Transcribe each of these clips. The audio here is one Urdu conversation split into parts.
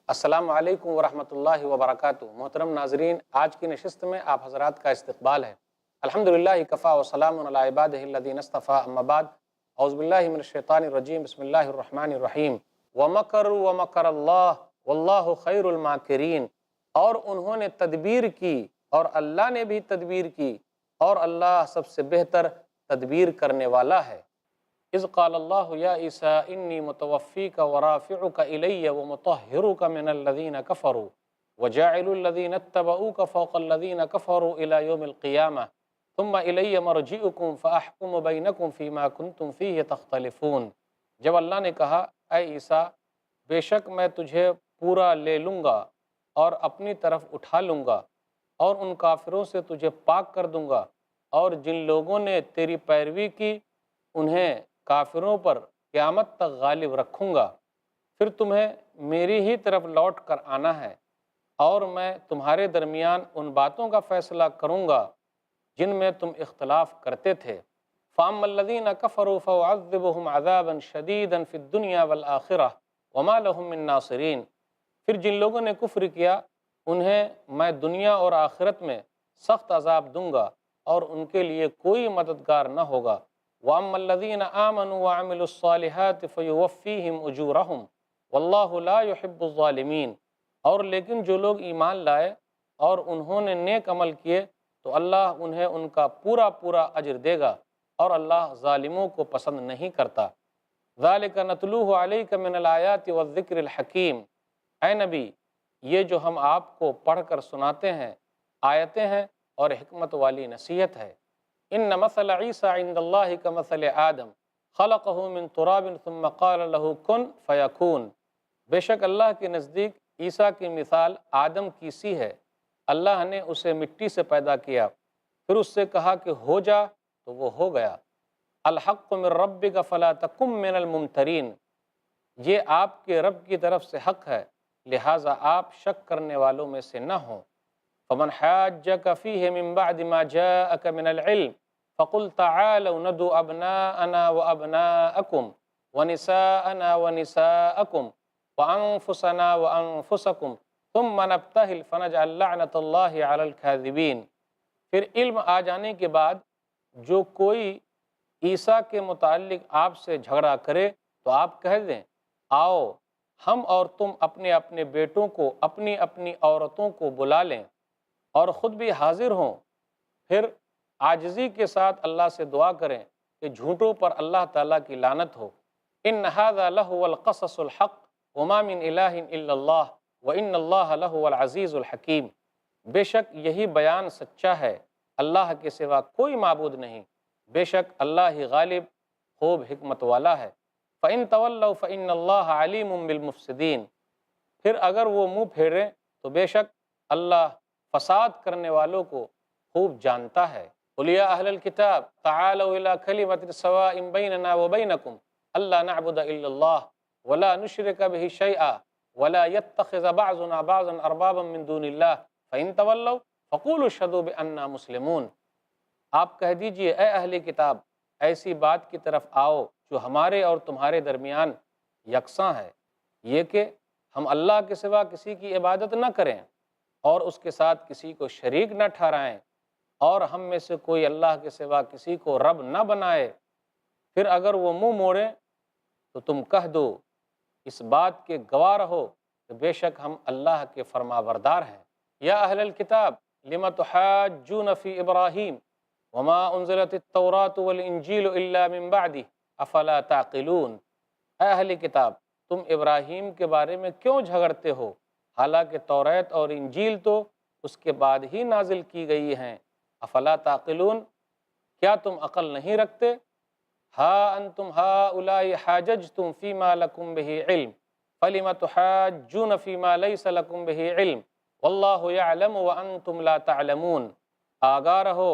السلام علیکم ورحمۃ اللہ وبرکاتہ۔ محترم ناظرین، آج کی نشست میں آپ حضرات کا استقبال ہے۔ الحمدللہ کفا وسلام علی عبادہ الذین اصطفیٰ، اما بعد، اعوذ باللہ من الشیطان الرجیم، بسم اللہ الرحمن الرحیم۔ ومکروا ومکر اللہ واللہ خیر الماکرین، اور انہوں نے تدبیر کی اور اللہ نے بھی تدبیر کی، اور اللہ سب سے بہتر تدبیر کرنے والا ہے۔ اذ قال اللہ یا عیسیٰ انی متوفیک ورافعک الی ومطہرک من الذین کفروا وجاعل الذین اتبعوک فوق الذین کفروا الی یوم القیامہ ثم الی مرجعکم فاحکم بینکم فیما کنتم فیہ تختلفون۔ جب اللہ نے کہا، اے عیسیٰ، بے شک میں تجھے پورا لے لوں گا اور اپنی طرف اٹھا لوں گا، اور ان کافروں سے تجھے پاک کر دوں گا، اور جن لوگوں نے تیری پیروی کی انہیں کافروں پر قیامت تک غالب رکھوں گا۔ پھر تمہیں میری ہی طرف لوٹ کر آنا ہے، اور میں تمہارے درمیان ان باتوں کا فیصلہ کروں گا جن میں تم اختلاف کرتے تھے۔ فَأَمَّا الَّذِينَ كَفَرُوا فَأُعَذِّبُهُمْ عَذَابًا شَدِيدًا فِي الدُّنْيَا وَالْآخِرَةِ وَمَا لَهُم مِّن نَّاصِرِينَ۔ پھر جن لوگوں نے کفر کیا انہیں میں دنیا اور آخرت میں سخت عذاب دوں گا، اور ان کے لیے کوئی مددگار نہ ہوگا۔ وَأَمَّا الَّذِينَ آمَنُوا وَعَمِلُوا الصَّالِحَاتِ فَيُوَفِّيهِمْ أُجُورَهُمْ وَاللَّهُ لَا يُحِبُّ الظَّالِمِينَ۔ اور لیکن جو لوگ ایمان لائے اور انہوں نے نیک عمل کیے تو اللہ انہیں ان کا پورا پورا اجر دے گا، اور اللہ ظالموں کو پسند نہیں کرتا۔ ذَلِكَ نَتْلُوهُ عَلَيْكَ مِنَ الْآيَاتِ وَالذِّكْرِ الْحَكِيمِ۔ اے نبی، یہ جو ہم آپ کو پڑھ کر سناتے ہیں آیتیں ہیں اور حکمت والی نصیحت ہے۔ ان مثل عیسیٰ عند اللہ کمثل آدم خلقہ من تراب ثم قال له کن فیکون۔ بے شک اللہ کے نزدیک عیسیٰ کی مثال آدم کی سی ہے۔ اللہ نے اسے مٹی سے پیدا کیا، پھر اس سے کہا کہ ہو جا تو وہ ہو گیا۔ الحق من ربک فلا تکن من الممترین۔ یہ آپ کے رب کی طرف سے حق ہے، لہٰذا آپ شک کرنے والوں میں سے نہ ہوں۔ فمن حاجك فيه من بعد ما جاءك من العلم فقل تعالوا ندعو أبناءنا وأبناءكم ونساءنا ونساءكم وأنفسنا وأنفسكم ثم نبتهل فنجعل لعنة الله على الكاذبين۔ پھر علم آ جانے کے بعد جو کوئی عیسیٰ کے متعلق آپ سے جھگڑا کرے تو آپ کہہ دیں، آؤ ہم اور تم اپنے اپنے بیٹوں کو اپنی اپنی عورتوں کو بلا لیں اور خود بھی حاضر ہوں، پھر عاجزی کے ساتھ اللہ سے دعا کریں کہ جھوٹوں پر اللہ تعالیٰ کی لعنت ہو۔ ان ھذا لہو القصص الحق وما من الہ الا اللہ وان اللہ لہو العزیز الحکیم۔ بے شک یہی بیان سچا ہے، اللہ کے سوا کوئی معبود نہیں، بے شک اللہ ہی غالب خوب حکمت والا ہے۔ فإن تولوا فإن اللہ علیم بالمفسدین۔ پھر اگر وہ منہ پھیریں تو بے شک اللہ فساد کرنے والوں کو خوب جانتا ہے۔ قل یا اہل الکتاب تعالوا الی کلمۃ سواء بیننا وبینکم الا نعبد الا اللہ ولا نشرک بہ شیئا ولا یتخذ بعضنا بعضا اربابا من دون اللہ فإن تولوا فقولوا اشہدوا بأننا مسلمون۔ آپ کہہ دیجئے، اے اہل کتاب، ایسی بات کی طرف آؤ جو ہمارے اور تمہارے درمیان یکساں ہے، یہ کہ ہم اللہ کے سوا کسی کی عبادت نہ کریں اور اس کے ساتھ کسی کو شریک نہ ٹھہرائیں، اور ہم میں سے کوئی اللہ کے سوا کسی کو رب نہ بنائے۔ پھر اگر وہ منہ موڑیں تو تم کہہ دو، اس بات کے گواہ رہو کہ بے شک ہم اللہ کے فرما بردار ہیں۔ یا اہل الکتاب لم تحاجون فی ابراہیم وما انزلت التوراۃ والانجیل الا من بعدہ افلا تعقلون۔ اے اہل کتاب، تم ابراہیم کے بارے میں کیوں جھگڑتے ہو، حالانکہ توریت اور انجیل تو اس کے بعد ہی نازل کی گئی ہیں۔ افلا تعقلون، کیا تم عقل نہیں رکھتے؟ ہا انتم ہؤلاء حاججتم فیما لکم بہ علم فلم تحاجون فیما لیس لکم بہ علم واللہ یعلم وانتم لا تعلمون۔ آگاہ رہو،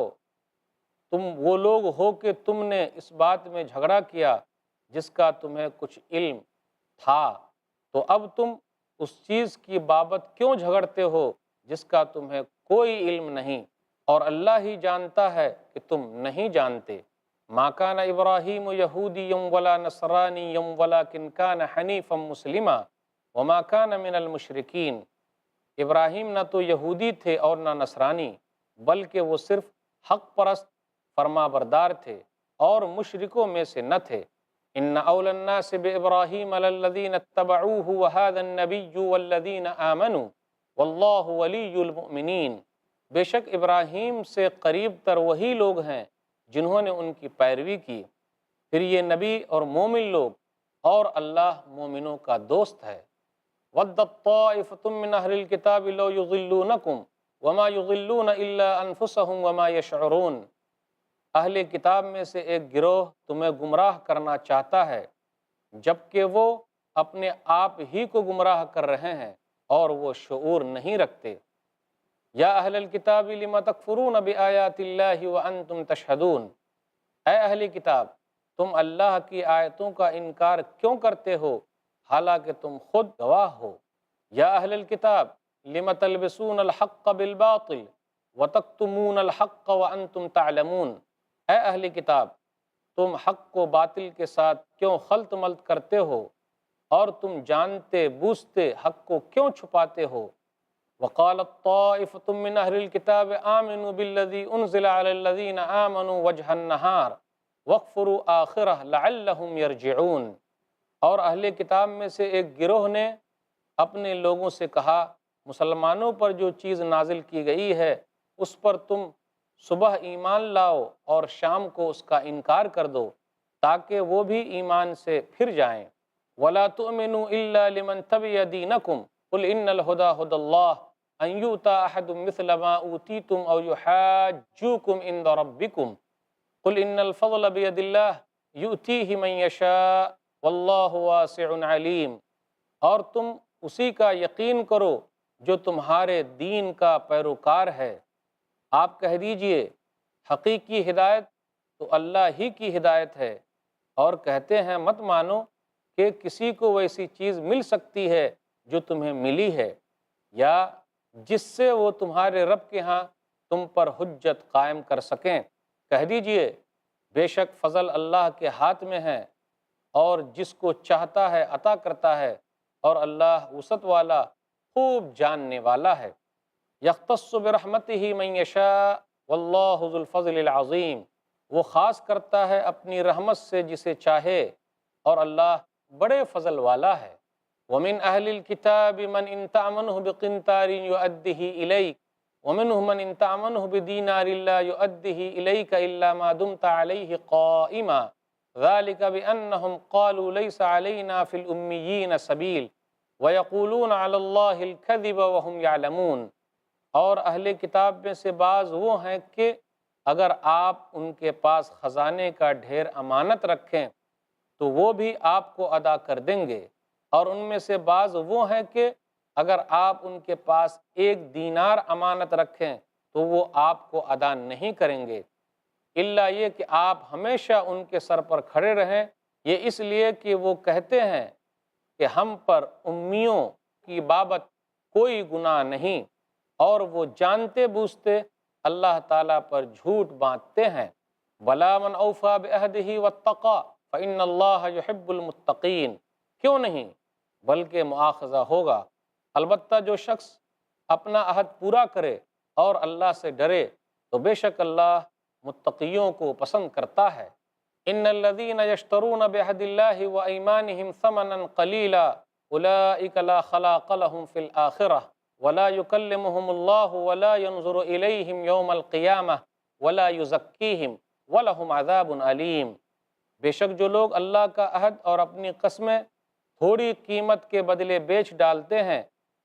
تم وہ لوگ ہو کہ تم نے اس بات میں جھگڑا کیا جس کا تمہیں کچھ علم تھا، تو اب تم اس چیز کی بابت کیوں جھگڑتے ہو جس کا تمہیں کوئی علم نہیں، اور اللہ ہی جانتا ہے کہ تم نہیں جانتے۔ ما کان ابراہیم یہودیا ولا نصرانیا ولکن کان حنیفا مسلما وما کان من المشرکین، ابراہیم نہ تو یہودی تھے اور نہ نصرانی، بلکہ وہ صرف حق پرست فرما بردار تھے اور مشرکوں میں سے نہ تھے۔ ان اول الناس بابراہیم للذین اتبعوہ وہذا النبی والذین آمنوا واللہ ولی المؤمنین، بے شک ابراہیم سے قریب تر وہی لوگ ہیں جنہوں نے ان کی پیروی کی، پھر یہ نبی اور مومن لوگ، اور اللہ مومنوں کا دوست ہے۔ وَدَّت طَّائِفَةٌ مِّنْ أَهْلِ الْكِتَابِ لَوْ يُضِلُّونَكُمْ وَمَا يُضِلُّونَ إِلَّا أَنفُسَهُمْ وَمَا يَشْعُرُونَ، اہل کتاب میں سے ایک گروہ تمہیں گمراہ کرنا چاہتا ہے جبکہ وہ اپنے آپ ہی کو گمراہ کر رہے ہیں اور وہ شعور نہیں رکھتے۔ یا اہل الکتاب لم تکفرون بآیات اللہ وانتم تشہدون، اے اہل کتاب تم اللہ کی آیتوں کا انکار کیوں کرتے ہو حالانکہ تم خود گواہ ہو۔ یا اہل الکتاب لم تلبسون الحق بالباطل وتکتمون الحق وانتم تعلمون، اے اہل کتاب تم حق کو باطل کے ساتھ کیوں خلط ملط کرتے ہو اور تم جانتے بوجھتے حق کو کیوں چھپاتے ہو۔ وقالت طائفة من أهل الكتاب آمنوا بالذي أنزل على الذين آمنوا وجه النهار واكفروا آخرة لعلهم يرجعون، اور اہل کتاب میں سے ایک گروہ نے اپنے لوگوں سے کہا مسلمانوں پر جو چیز نازل کی گئی ہے اس پر تم صبح ایمان لاؤ اور شام کو اس کا انکار کر دو تاکہ وہ بھی ایمان سے پھر جائیں۔ وَلَا تُؤْمِنُوا إِلَّا لِمَنْ تَبِعَ دِينَكُمْ قُلْ إِنَّ الْهُدَى هُدَى اللَّهِ أَنْ يُؤْتَى أَحَدٌ مِثْلَ مَا أُوتِيتُمْ أَوْ يُحَاجُّوكُمْ عِنْدَ رَبِّكُمْ قُلْ إِنَّ الْفَضْلَ بِيَدِ اللَّهِ يُؤْتِيهِ مَنْ يَشَاءُ وَاللَّهُ وَاسِعٌ عَلِيمٌ، اور تم اسی کا یقین کرو جو تمہارے دین کا پیروکار ہے۔ آپ کہہ دیجئے حقیقی ہدایت تو اللہ ہی کی ہدایت ہے، اور کہتے ہیں مت مانو کہ کسی کو ویسی چیز مل سکتی ہے جو تمہیں ملی ہے، یا جس سے وہ تمہارے رب کے ہاں تم پر حجت قائم کر سکیں۔ کہہ دیجئے بے شک فضل اللہ کے ہاتھ میں ہے، اور جس کو چاہتا ہے عطا کرتا ہے، اور اللہ وسعت والا خوب جاننے والا ہے۔ یختص برحمتہ من یشاء واللہ ذو الفضل العظیم، وہ خاص کرتا ہے اپنی رحمت سے جسے چاہے، اور اللہ بڑے فضل والا ہے۔ ومن اہل الکتاب من ان تأمنہ بقنطار یؤدہ الیک ومنهم من ان تأمنہ بدینار لا یؤدہ الیک الا ما دمت علیہ قائما ذلک بانہم قالوا لیس علینا فی الامیین سبیل ویقولون علی اللہ الکذب وهم یعلمون، اور اہل کتاب میں سے بعض وہ ہیں کہ اگر آپ ان کے پاس خزانے کا ڈھیر امانت رکھیں تو وہ بھی آپ کو ادا کر دیں گے، اور ان میں سے بعض وہ ہیں کہ اگر آپ ان کے پاس ایک دینار امانت رکھیں تو وہ آپ کو ادا نہیں کریں گے، الا یہ کہ آپ ہمیشہ ان کے سر پر کھڑے رہیں، یہ اس لیے کہ وہ کہتے ہیں کہ ہم پر امیوں کی بابت کوئی گناہ نہیں، اور وہ جانتے بوجھتے اللہ تعالیٰ پر جھوٹ باندھتے ہیں۔ بلا من اوفی بعہدہ واتقی فإن اللہ یحب المتقین، کیوں نہیں بلکہ مواخذہ ہوگا، البتہ جو شخص اپنا عہد پورا کرے اور اللہ سے ڈرے تو بے شک اللہ متقیوں کو پسند کرتا ہے۔ ان الذین یشترون بعہد اللہ وایمانہم ثمنا قلیلا اولئک لا خلاق لهم فی الآخرہ ولا یکلمہم اللہ ولا ینظر الیہم یوم القیامہ ولا یزکیہم ولہم عذاب علیم، بے شک جو لوگ اللہ کا عہد اور اپنی قسمیں تھوڑی قیمت کے بدلے بیچ ڈالتے ہیں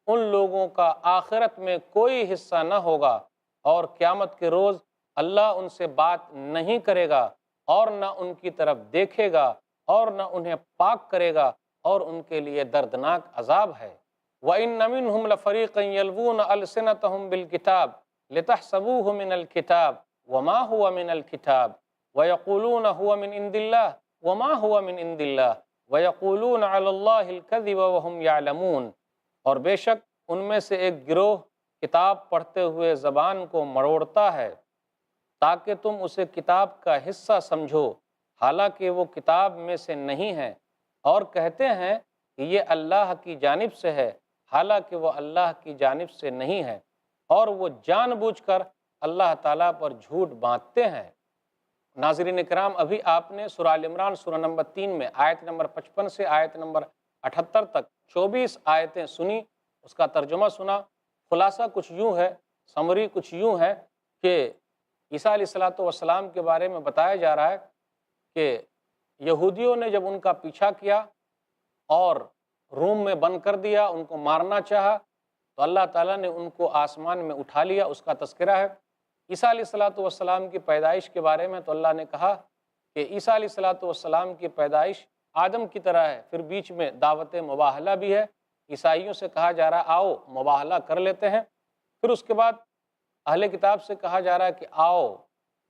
ان لوگوں کا آخرت میں کوئی حصہ نہ ہوگا، اور قیامت کے روز اللہ ان سے بات نہیں کرے گا اور نہ ان کی طرف دیکھے گا اور نہ انہیں پاک کرے گا، اور ان کے لیے دردناک عذاب ہے۔ وَإِنَّ مِنْهُمْ لَفَرِيقًا يَلْوُونَ أَلْسِنَتَهُمْ بِالْكِتَابِ لِتَحْسَبُوهُ مِنَ الْكِتَابِ وَمَا هُوَ مِنَ الْكِتَابِ وَيَقُولُونَ هُوَ مِنْ عِنْدِ اللَّهِ وَمَا هُوَ مِنْ عِنْدِ اللَّهِ وَيَقُولُونَ عَلَى اللَّهِ الْكَذِبَ وَهُمْ يَعْلَمُونَ، اور بے شک ان میں سے ایک گروہ کتاب پڑھتے ہوئے زبان کو مروڑتا ہے تاکہ تم اسے کتاب کا حصہ سمجھو حالانکہ وہ کتاب میں سے نہیں ہیں، اور کہتے ہیں کہ یہ اللہ کی جانب سے ہے، حالانکہ وہ اللہ کی جانب سے نہیں ہے، اور وہ جان بوجھ کر اللہ تعالیٰ پر جھوٹ باندھتے ہیں۔ ناظرین کرام، ابھی آپ نے سورہ آل عمران سورہ نمبر 3 میں آیت نمبر 55 سے آیت نمبر 78 تک 24 آیتیں سنی، اس کا ترجمہ سنا۔ خلاصہ کچھ یوں ہے، سمری کچھ یوں ہے کہ عیسیٰ علیہ الصلوۃ والسلام کے بارے میں بتایا جا رہا ہے کہ یہودیوں نے جب ان کا پیچھا کیا اور روم میں بند کر دیا، ان کو مارنا چاہا، تو اللہ تعالیٰ نے ان کو آسمان میں اٹھا لیا، اس کا تذکرہ ہے۔ عیسیٰ علیہ الصلوۃ والسلام کی پیدائش کے بارے میں تو اللہ نے کہا کہ عیسیٰ علیہ الصلوۃ والسلام کی پیدائش آدم کی طرح ہے، پھر بیچ میں دعوت مباہلہ بھی ہے، عیسائیوں سے کہا جا رہا ہے آؤ مباہلہ کر لیتے ہیں، پھر اس کے بعد اہل کتاب سے کہا جا رہا ہے کہ آؤ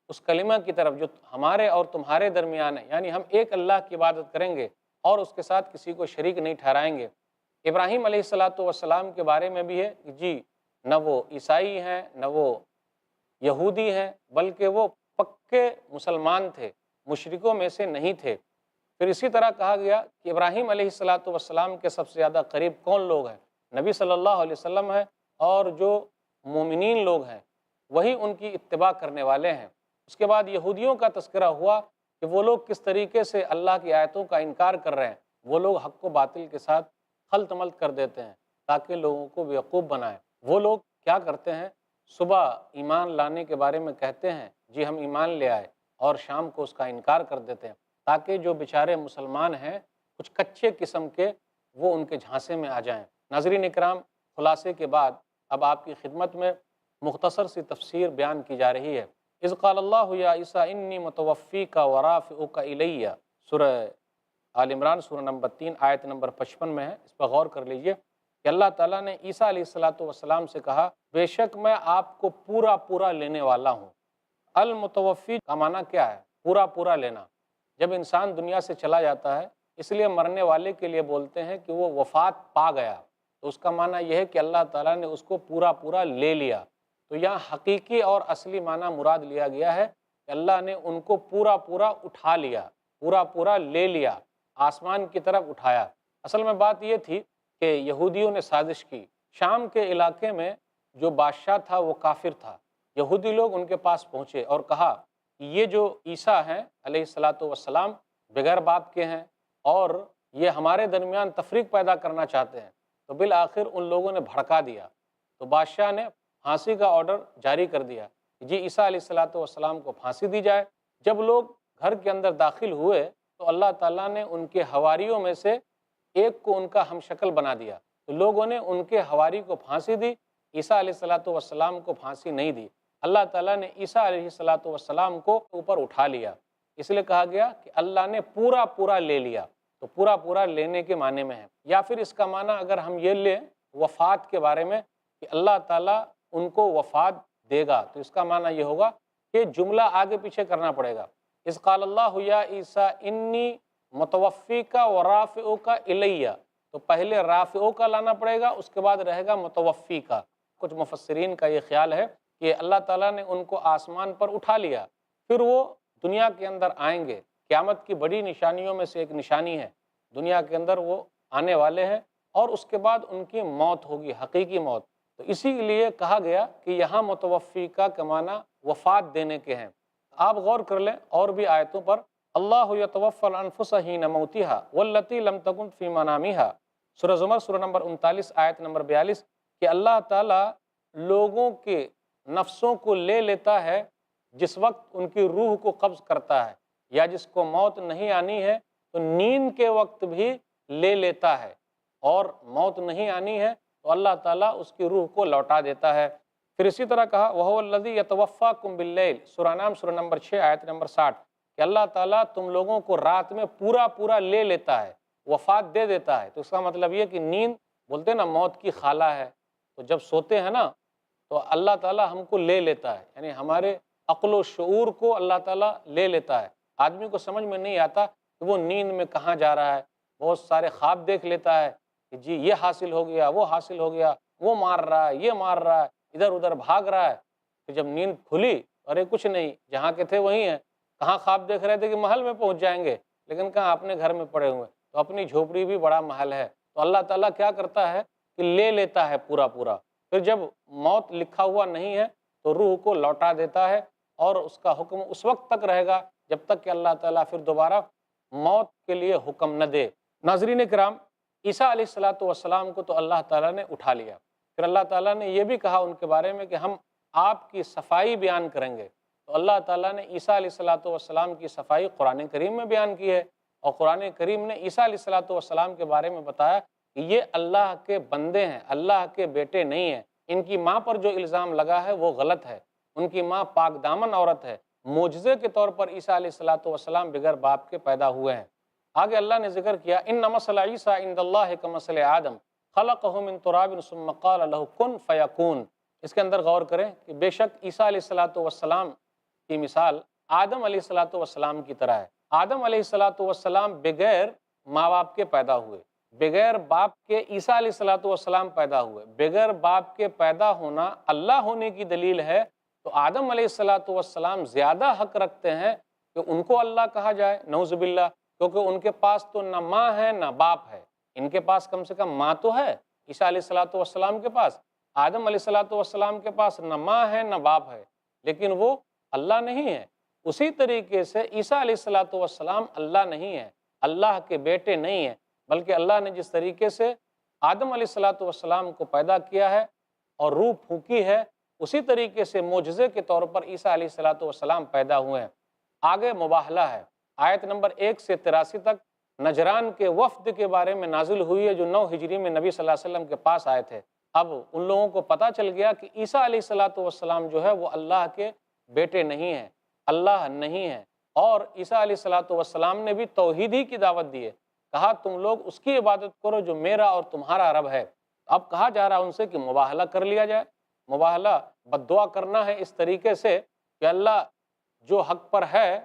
اس کلمہ کی طرف جو ہمارے اور تمہارے درمیان ہے، یعنی ہم ایک اللہ کی عبادت کریں گے اور اس کے ساتھ کسی کو شریک نہیں ٹھہرائیں گے۔ ابراہیم علیہ الصلوۃ والسلام کے بارے میں بھی ہے کہ جی نہ وہ عیسائی ہیں نہ وہ یہودی ہیں، بلکہ وہ پکے مسلمان تھے، مشرکوں میں سے نہیں تھے۔ پھر اسی طرح کہا گیا کہ ابراہیم علیہ الصلوۃ والسلام کے سب سے زیادہ قریب کون لوگ ہیں؟ نبی صلی اللہ علیہ وسلم ہے، اور جو مومنین لوگ ہیں وہی ان کی اتباع کرنے والے ہیں۔ اس کے بعد یہودیوں کا تذکرہ ہوا کہ وہ لوگ کس طریقے سے اللہ کی آیتوں کا انکار کر رہے ہیں، وہ لوگ حق و باطل کے ساتھ خلط ملط کر دیتے ہیں تاکہ لوگوں کو بیوقوف بنائیں۔ وہ لوگ کیا کرتے ہیں؟ صبح ایمان لانے کے بارے میں کہتے ہیں جی ہم ایمان لے آئے، اور شام کو اس کا انکار کر دیتے ہیں تاکہ جو بیچارے مسلمان ہیں کچھ کچے قسم کے، وہ ان کے جھانسے میں آ جائیں۔ ناظرین اکرام، خلاصے کے بعد اب آپ کی خدمت میں مختصر سی تفسیر بیان کی جا رہی ہے۔ اذ قال اللہ یا عیسیٰ انی متوفیک ورافعک الیہ، سورہ آل عمران سورہ نمبر 3 آیت نمبر 55 میں ہے، اس پر غور کر لیجئے کہ اللہ تعالیٰ نے عیسیٰ علیہ الصلوۃ والسلام سے کہا بے شک میں آپ کو پورا پورا لینے والا ہوں۔ المتوفی کا معنی کیا ہے؟ پورا پورا لینا۔ جب انسان دنیا سے چلا جاتا ہے، اس لیے مرنے والے کے لیے بولتے ہیں کہ وہ وفات پا گیا، تو اس کا معنی یہ ہے کہ اللہ تعالیٰ نے اس کو پورا پورا لے لیا۔ تو یہاں حقیقی اور اصلی معنی مراد لیا گیا ہے کہ اللہ نے ان کو پورا پورا اٹھا لیا، پورا پورا لے لیا، آسمان کی طرف اٹھایا۔ اصل میں بات یہ تھی کہ یہودیوں نے سازش کی، شام کے علاقے میں جو بادشاہ تھا وہ کافر تھا، یہودی لوگ ان کے پاس پہنچے اور کہا کہ یہ جو عیسیٰ ہیں علیہ الصلوۃ والسلام بغیر باپ کے ہیں اور یہ ہمارے درمیان تفریق پیدا کرنا چاہتے ہیں۔ تو بالآخر ان لوگوں نے بھڑکا دیا، تو بادشاہ نے پھانسی کا آرڈر جاری کر دیا کہ جی عیسیٰ علیہ الصلوۃ والسلام کو پھانسی دی جائے۔ جب لوگ گھر کے اندر داخل ہوئے تو اللہ تعالیٰ نے ان کے حواریوں میں سے ایک کو ان کا ہم شکل بنا دیا، تو لوگوں نے ان کے حواری کو پھانسی دی، عیسیٰ علیہ الصلوۃ والسلام کو پھانسی نہیں دی۔ اللہ تعالیٰ نے عیسیٰ علیہ الصلوۃ والسلام کو اوپر اٹھا لیا، اس لیے کہا گیا کہ اللہ نے پورا پورا لے لیا، تو پورا پورا لینے کے معنی میں ہے۔ یا پھر اس کا معنی اگر ہم یہ لیں وفات کے بارے میں کہ اللہ تعالیٰ ان کو وفات دے گا، تو اس کا معنی یہ ہوگا کہ جملہ آگے پیچھے کرنا پڑے گا۔ اذ قال اللہ یا عیسیٰ انی متوفیک ورافعک الیہ، تو پہلے رافعو کا لانا پڑے گا، اس کے بعد رہے گا متوفی کا۔ کچھ مفسرین کا یہ خیال ہے کہ اللہ تعالیٰ نے ان کو آسمان پر اٹھا لیا، پھر وہ دنیا کے اندر آئیں گے۔ قیامت کی بڑی نشانیوں میں سے ایک نشانی ہے، دنیا کے اندر وہ آنے والے ہیں اور اس کے بعد ان کی موت ہوگی، حقیقی موت۔ تو اسی لیے کہا گیا کہ یہاں متوفی کا معنی وفات دینے کے ہیں۔ آپ غور کر لیں اور بھی آیتوں پر، اللہ یتوفی الانفس حین موتہا واللتی لم تکن فی منامہا، سورہ زمر سورہ نمبر 39 آیت نمبر 42، کہ اللہ تعالیٰ لوگوں کے نفسوں کو لے لیتا ہے جس وقت ان کی روح کو قبض کرتا ہے، یا جس کو موت نہیں آنی ہے تو نیند کے وقت بھی لے لیتا ہے، اور موت نہیں آنی ہے تو اللہ تعالیٰ اس کی روح کو لوٹا دیتا ہے۔ پھر اسی طرح کہا وَهُوَ الَّذِي يَتَوَفَّاكُمْ بِاللَّيْلِ، سورہ نام سورہ نمبر 6 آیت نمبر 60، کہ اللہ تعالیٰ تم لوگوں کو رات میں پورا پورا لے لیتا ہے، وفات دے دیتا ہے۔ تو اس کا مطلب یہ کہ نیند بولتے ہیں نا موت کی خالہ ہے، تو جب سوتے ہیں نا تو اللہ تعالیٰ ہم کو لے لیتا ہے، یعنی ہمارے عقل و شعور کو اللہ تعالیٰ لے لیتا ہے۔ آدمی کو سمجھ میں نہیں آتا کہ وہ نیند میں کہاں جا رہا ہے، بہت سارے خواب دیکھ لیتا ہے کہ جی یہ حاصل ہو گیا، وہ حاصل ہو گیا، وہ مار رہا ہے، یہ مار رہا ہے، ادھر ادھر بھاگ رہا ہے۔ کہ جب نیند کھلی، ارے کچھ نہیں، جہاں کے تھے وہیں ہیں۔ کہاں خواب دیکھ رہے تھے کہ محل میں پہنچ جائیں گے، لیکن کہاں اپنے گھر میں پڑے ہوئے، تو اپنی جھوپڑی بھی بڑا محل ہے، تو اللہ تعالیٰ کیا کرتا ہے کہ لے لیتا ہے پورا پورا، پھر جب موت لکھا ہوا نہیں ہے تو روح کو لوٹا دیتا ہے، اور اس کا حکم اس وقت تک رہے گا جب تک کہ اللہ تعالیٰ پھر دوبارہ موت کے لیے حکم نہ دے۔ ناظرین کرام، عیسیٰ علیہ الصلاۃ والسلام کو تو اللہ تعالیٰ نے اٹھا لیا، پھر اللہ تعالیٰ نے یہ بھی کہا ان کے بارے میں کہ ہم آپ کی صفائی بیان کریں گے۔ تو اللہ تعالیٰ نے عیسیٰ علیہ الصلاۃ والسلام کی صفائی قرآن کریم میں بیان کی ہے، اور قرآن کریم نے عیسیٰ علیہ الصلاۃ والسلام کے بارے میں بتایا کہ یہ اللہ کے بندے ہیں، اللہ کے بیٹے نہیں ہیں۔ ان کی ماں پر جو الزام لگا ہے وہ غلط ہے، ان کی ماں پاک دامن عورت ہے، معجزے کے طور پر عیسیٰ علیہ الصلاۃ والسلام بغیر باپ کے پیدا ہوئے ہیں۔ آگے اللہ نے ذکر کیا ان مثل عیسیٰ عند اللہ کمثل آدم خلقہ من تراب ثم قال له کن فیکون۔ اس کے اندر غور کریں کہ بے شک عیسیٰ علیہ الصلاۃ والسلام کی مثال آدم علیہ الصلاۃ والسلام کی طرح ہے۔ آدم علیہ الصلاۃ والسلام بغیر ماں باپ کے پیدا ہوئے، بغیر باپ کے عیسیٰ علیہ الصلاۃ والسلام پیدا ہوئے۔ بغیر باپ کے پیدا ہونا اللہ ہونے کی دلیل ہے، تو آدم علیہ الصلاۃ والسلام زیادہ حق رکھتے ہیں کہ ان کو اللہ کہا جائے، نعوذ باللہ، کیونکہ ان کے پاس تو نہ ماں ہے نہ باپ ہے۔ ان کے پاس کم سے کم ماں تو ہے، عیسیٰ علیہ الصلاۃ والسلام کے پاس، آدم علیہ الصلاۃ والسلام کے پاس نہ ماں ہے نہ باپ ہے، لیکن وہ اللہ نہیں ہے۔ اسی طریقے سے عیسیٰ علیہ الصلاۃ والسلام اللہ نہیں ہے، اللہ کے بیٹے نہیں ہیں، بلکہ اللہ نے جس طریقے سے آدم علیہ الصلاۃ والسلام کو پیدا کیا ہے اور روح پھونکی ہے، اسی طریقے سے معجزے کے طور پر عیسیٰ علیہ الصلاۃ والسلام پیدا ہوئے ہیں۔ آگے مباہلہ ہے، آیت نمبر 1 سے 83 تک نجران کے وفد کے بارے میں نازل ہوئی ہے، جو 9 ہجری میں نبی صلی اللہ علیہ وسلم کے پاس آئے تھے۔ اب ان لوگوں کو پتہ چل گیا کہ عیسیٰ علیہ الصلاۃ والسلام جو ہے وہ اللہ کے بیٹے نہیں ہیں، اللہ نہیں ہے، اور عیسیٰ علیہ الصلاۃ والسلام نے بھی توحید ہی کی دعوت دی ہے، کہا تم لوگ اس کی عبادت کرو جو میرا اور تمہارا رب ہے۔ اب کہا جا رہا ان سے کہ مباہلہ کر لیا جائے۔ مباہلہ بد دعا کرنا ہے اس طریقے سے کہ اللہ جو حق پر ہے